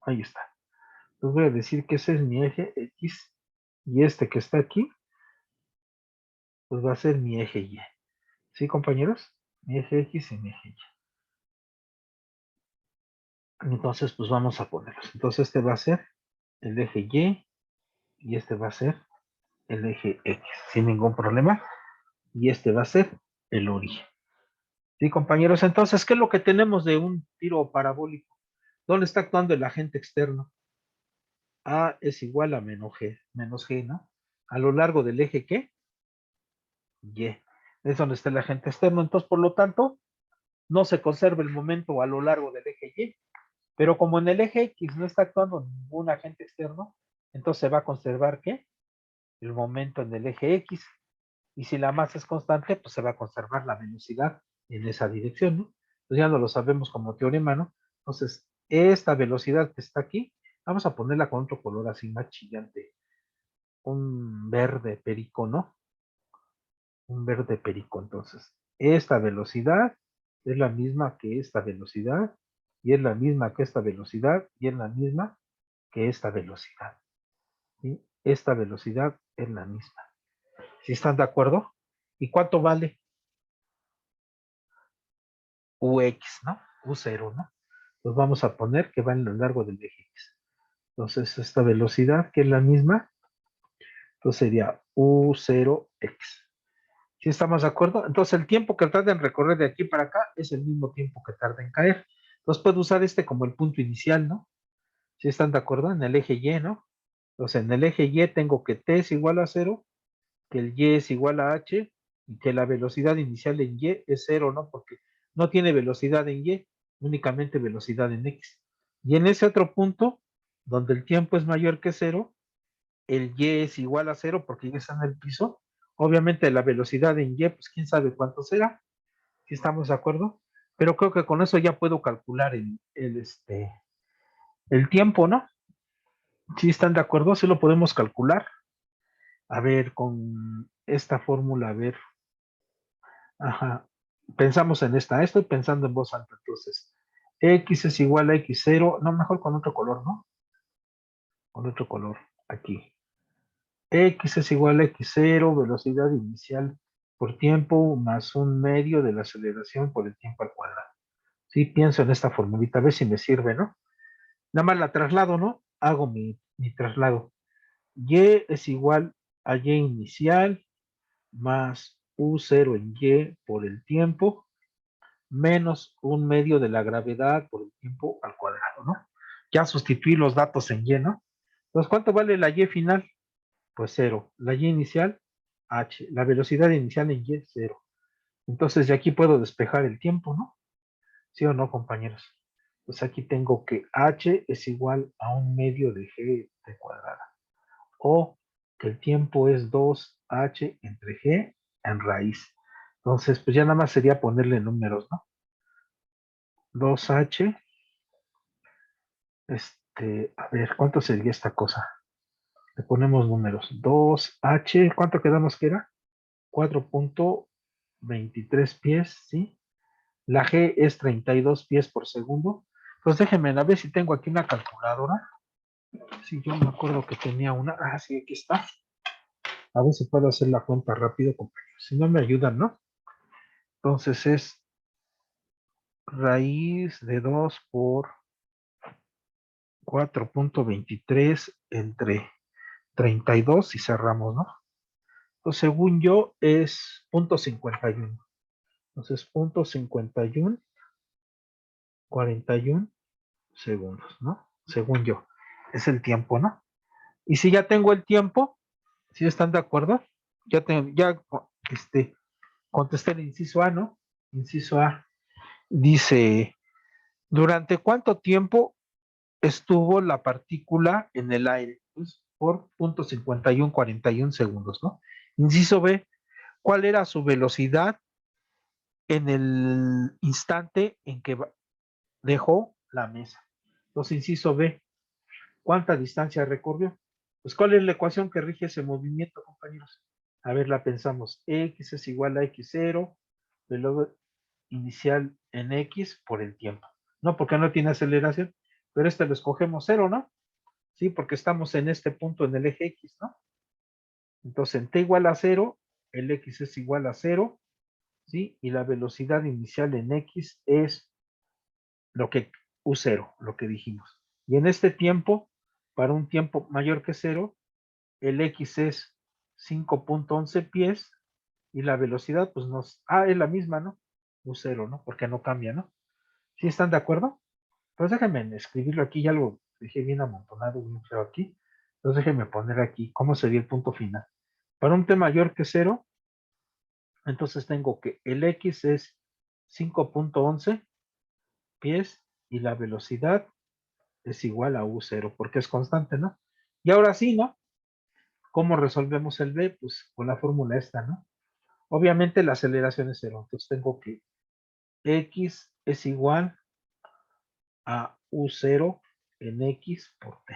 Speaker 1: ahí está. Les voy a decir que ese es mi eje X. Y este que está aquí, pues va a ser mi eje Y. ¿Sí, compañeros? Mi eje X y mi eje Y. Entonces, pues vamos a ponerlos. Entonces, este va a ser el eje y este va a ser el eje X, sin ningún problema. Y este va a ser el origen. Sí, compañeros. Entonces, ¿qué es lo que tenemos de un tiro parabólico? ¿Dónde está actuando el agente externo? A es igual a menos G, ¿no? A lo largo del eje, ¿qué? Y. Es donde está el agente externo. Entonces, por lo tanto, no se conserva el momento a lo largo del eje Y. Pero como en el eje X no está actuando ningún agente externo, entonces se va a conservar, ¿qué? El momento en el eje X. Y si la masa es constante, pues se va a conservar la velocidad en esa dirección, ¿no? Pues ya no lo sabemos como teorema, ¿no? Entonces, esta velocidad que está aquí, vamos a ponerla con otro color así más chillante. Un verde perico, ¿no? Un verde perico. Entonces, esta velocidad es la misma que esta velocidad, y es la misma que esta velocidad, y es la misma que esta velocidad. ¿Sí? Esta velocidad es la misma. ¿Sí están de acuerdo? ¿Y cuánto vale? UX, ¿no? U0, ¿no? Pues vamos a poner que va en lo largo del eje X. Entonces, esta velocidad, que es la misma, entonces sería U0X. ¿Sí estamos de acuerdo? Entonces, el tiempo que tarda en recorrer de aquí para acá es el mismo tiempo que tarda en caer. Entonces, puedo usar este como el punto inicial, ¿no? ¿Sí están de acuerdo? En el eje Y, ¿no? Entonces, en el eje Y tengo que T es igual a 0, que el Y es igual a H, y que la velocidad inicial en Y es 0, ¿no? Porque no tiene velocidad en Y, únicamente velocidad en X. Y en ese otro punto, donde el tiempo es mayor que 0, el Y es igual a 0 porque ya está en el piso. Obviamente la velocidad en Y, pues quién sabe cuánto será, si estamos de acuerdo. Pero creo que con eso ya puedo calcular el tiempo, ¿no? Si están de acuerdo, sí lo podemos calcular. A ver, con esta fórmula, a ver. Ajá. Pensamos en esta. Estoy pensando en voz alta. Entonces, X es igual a X0. No, mejor con otro color, ¿no? Con otro color. Aquí. X es igual a X0, velocidad inicial por tiempo, más un medio de la aceleración por el tiempo al cuadrado. Sí, pienso en esta formulita, a ver si me sirve, ¿no? Nada más la traslado, ¿no? Hago mi traslado. Y es igual a Y inicial más U0 en Y por el tiempo menos un medio de la gravedad por el tiempo al cuadrado, ¿no? Ya sustituí los datos en Y, ¿no? Entonces, ¿cuánto vale la Y final? Pues 0. La Y inicial, H. La velocidad inicial en Y, 0. Entonces, de aquí puedo despejar el tiempo, ¿no? ¿Sí o no, compañeros? Pues aquí tengo que H es igual a un medio de G de cuadrada. O que el tiempo es 2H entre G en raíz. Entonces, pues ya nada más sería ponerle números, ¿no? 2H, a ver, ¿cuánto sería esta cosa? Le ponemos números. 2H, ¿cuánto quedamos que era? 4.23 pies, ¿sí? La G es 32 pies por segundo. Pues déjenme a ver si tengo aquí una calculadora. Sí, yo me acuerdo que tenía una. Ah, sí, aquí está. A ver si puedo hacer la cuenta rápido, compañeros. Si no me ayudan, ¿no? Entonces es raíz de 2 por 4.23 entre 32 y cerramos, ¿no? Entonces, según yo, es 0.51. Entonces, 0.51, 41 segundos, ¿no? Según yo. Es el tiempo, ¿no? Y si ya tengo el tiempo, si están de acuerdo, ya contesté el inciso A, ¿no? Inciso A dice, ¿durante cuánto tiempo estuvo la partícula en el aire? Pues por 0.5141 segundos, ¿no? Inciso B, ¿cuál era su velocidad en el instante en que dejó la mesa? Entonces, inciso B, ¿cuánta distancia recorrió? Pues, ¿cuál es la ecuación que rige ese movimiento, compañeros? A ver, la pensamos. X es igual a X0, velocidad inicial en X por el tiempo. No, porque no tiene aceleración, pero lo escogemos 0, ¿no? Sí, porque estamos en este punto en el eje X, ¿no? Entonces, en t igual a 0, el X es igual a 0, ¿sí? Y la velocidad inicial en X es lo que U0, lo que dijimos. Y en este tiempo, para un tiempo mayor que 0, el X es 5.11 pies y la velocidad, pues es la misma, ¿no? U0, ¿no? Porque no cambia, ¿no? ¿Sí están de acuerdo? Pues déjenme escribirlo aquí, ya lo dejé bien amontonado, bien feo aquí. Entonces déjenme poner aquí cómo sería el punto final. Para un t mayor que 0, entonces tengo que el X es 5.11 pies y la velocidad es igual a U0, porque es constante, ¿no? Y ahora sí, ¿no? ¿Cómo resolvemos el B? Pues con la fórmula esta, ¿no? Obviamente la aceleración es 0, entonces tengo que X es igual a U0 en X por T.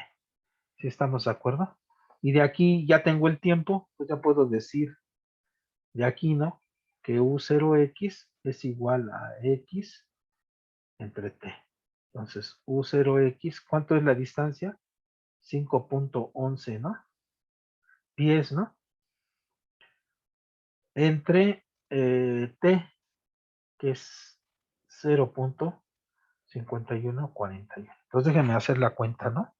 Speaker 1: ¿Sí estamos de acuerdo? Y de aquí ya tengo el tiempo, pues ya puedo decir de aquí, ¿no? Que U0X es igual a X entre T. Entonces, U0X, ¿cuánto es la distancia? 5.11, ¿no? Pies, ¿no? Entre T, que es 0.5141. Entonces déjenme hacer la cuenta, ¿no?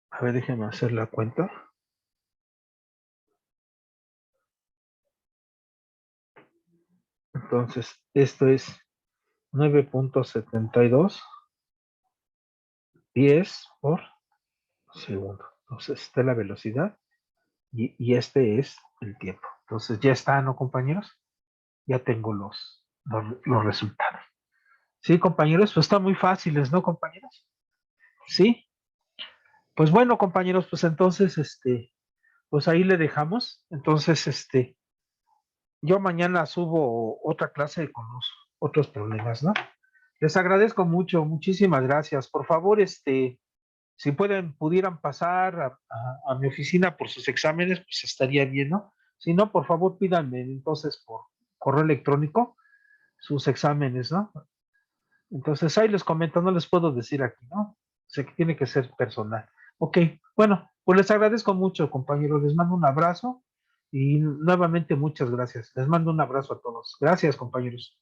Speaker 1: A ver, déjenme hacer la cuenta. Entonces, esto es 9.72 pies por segundo. Entonces, esta es la velocidad y este es el tiempo. Entonces, ya está, ¿no, compañeros? Ya tengo los resultados. Sí, compañeros, pues están muy fáciles, ¿no, compañeros? Sí. Pues bueno, compañeros, pues entonces, pues ahí le dejamos. Entonces, yo mañana subo otra clase con los otros problemas, ¿no? Les agradezco mucho, muchísimas gracias. Por favor, si pudieran pasar a mi oficina por sus exámenes, pues estaría bien, ¿no? Si no, por favor, pídanme entonces por correo electrónico sus exámenes, ¿no? Entonces ahí les comento, no les puedo decir aquí, ¿no? Sé que tiene que ser personal. Ok, bueno, pues les agradezco mucho, compañeros. Les mando un abrazo y nuevamente muchas gracias. Les mando un abrazo a todos. Gracias, compañeros.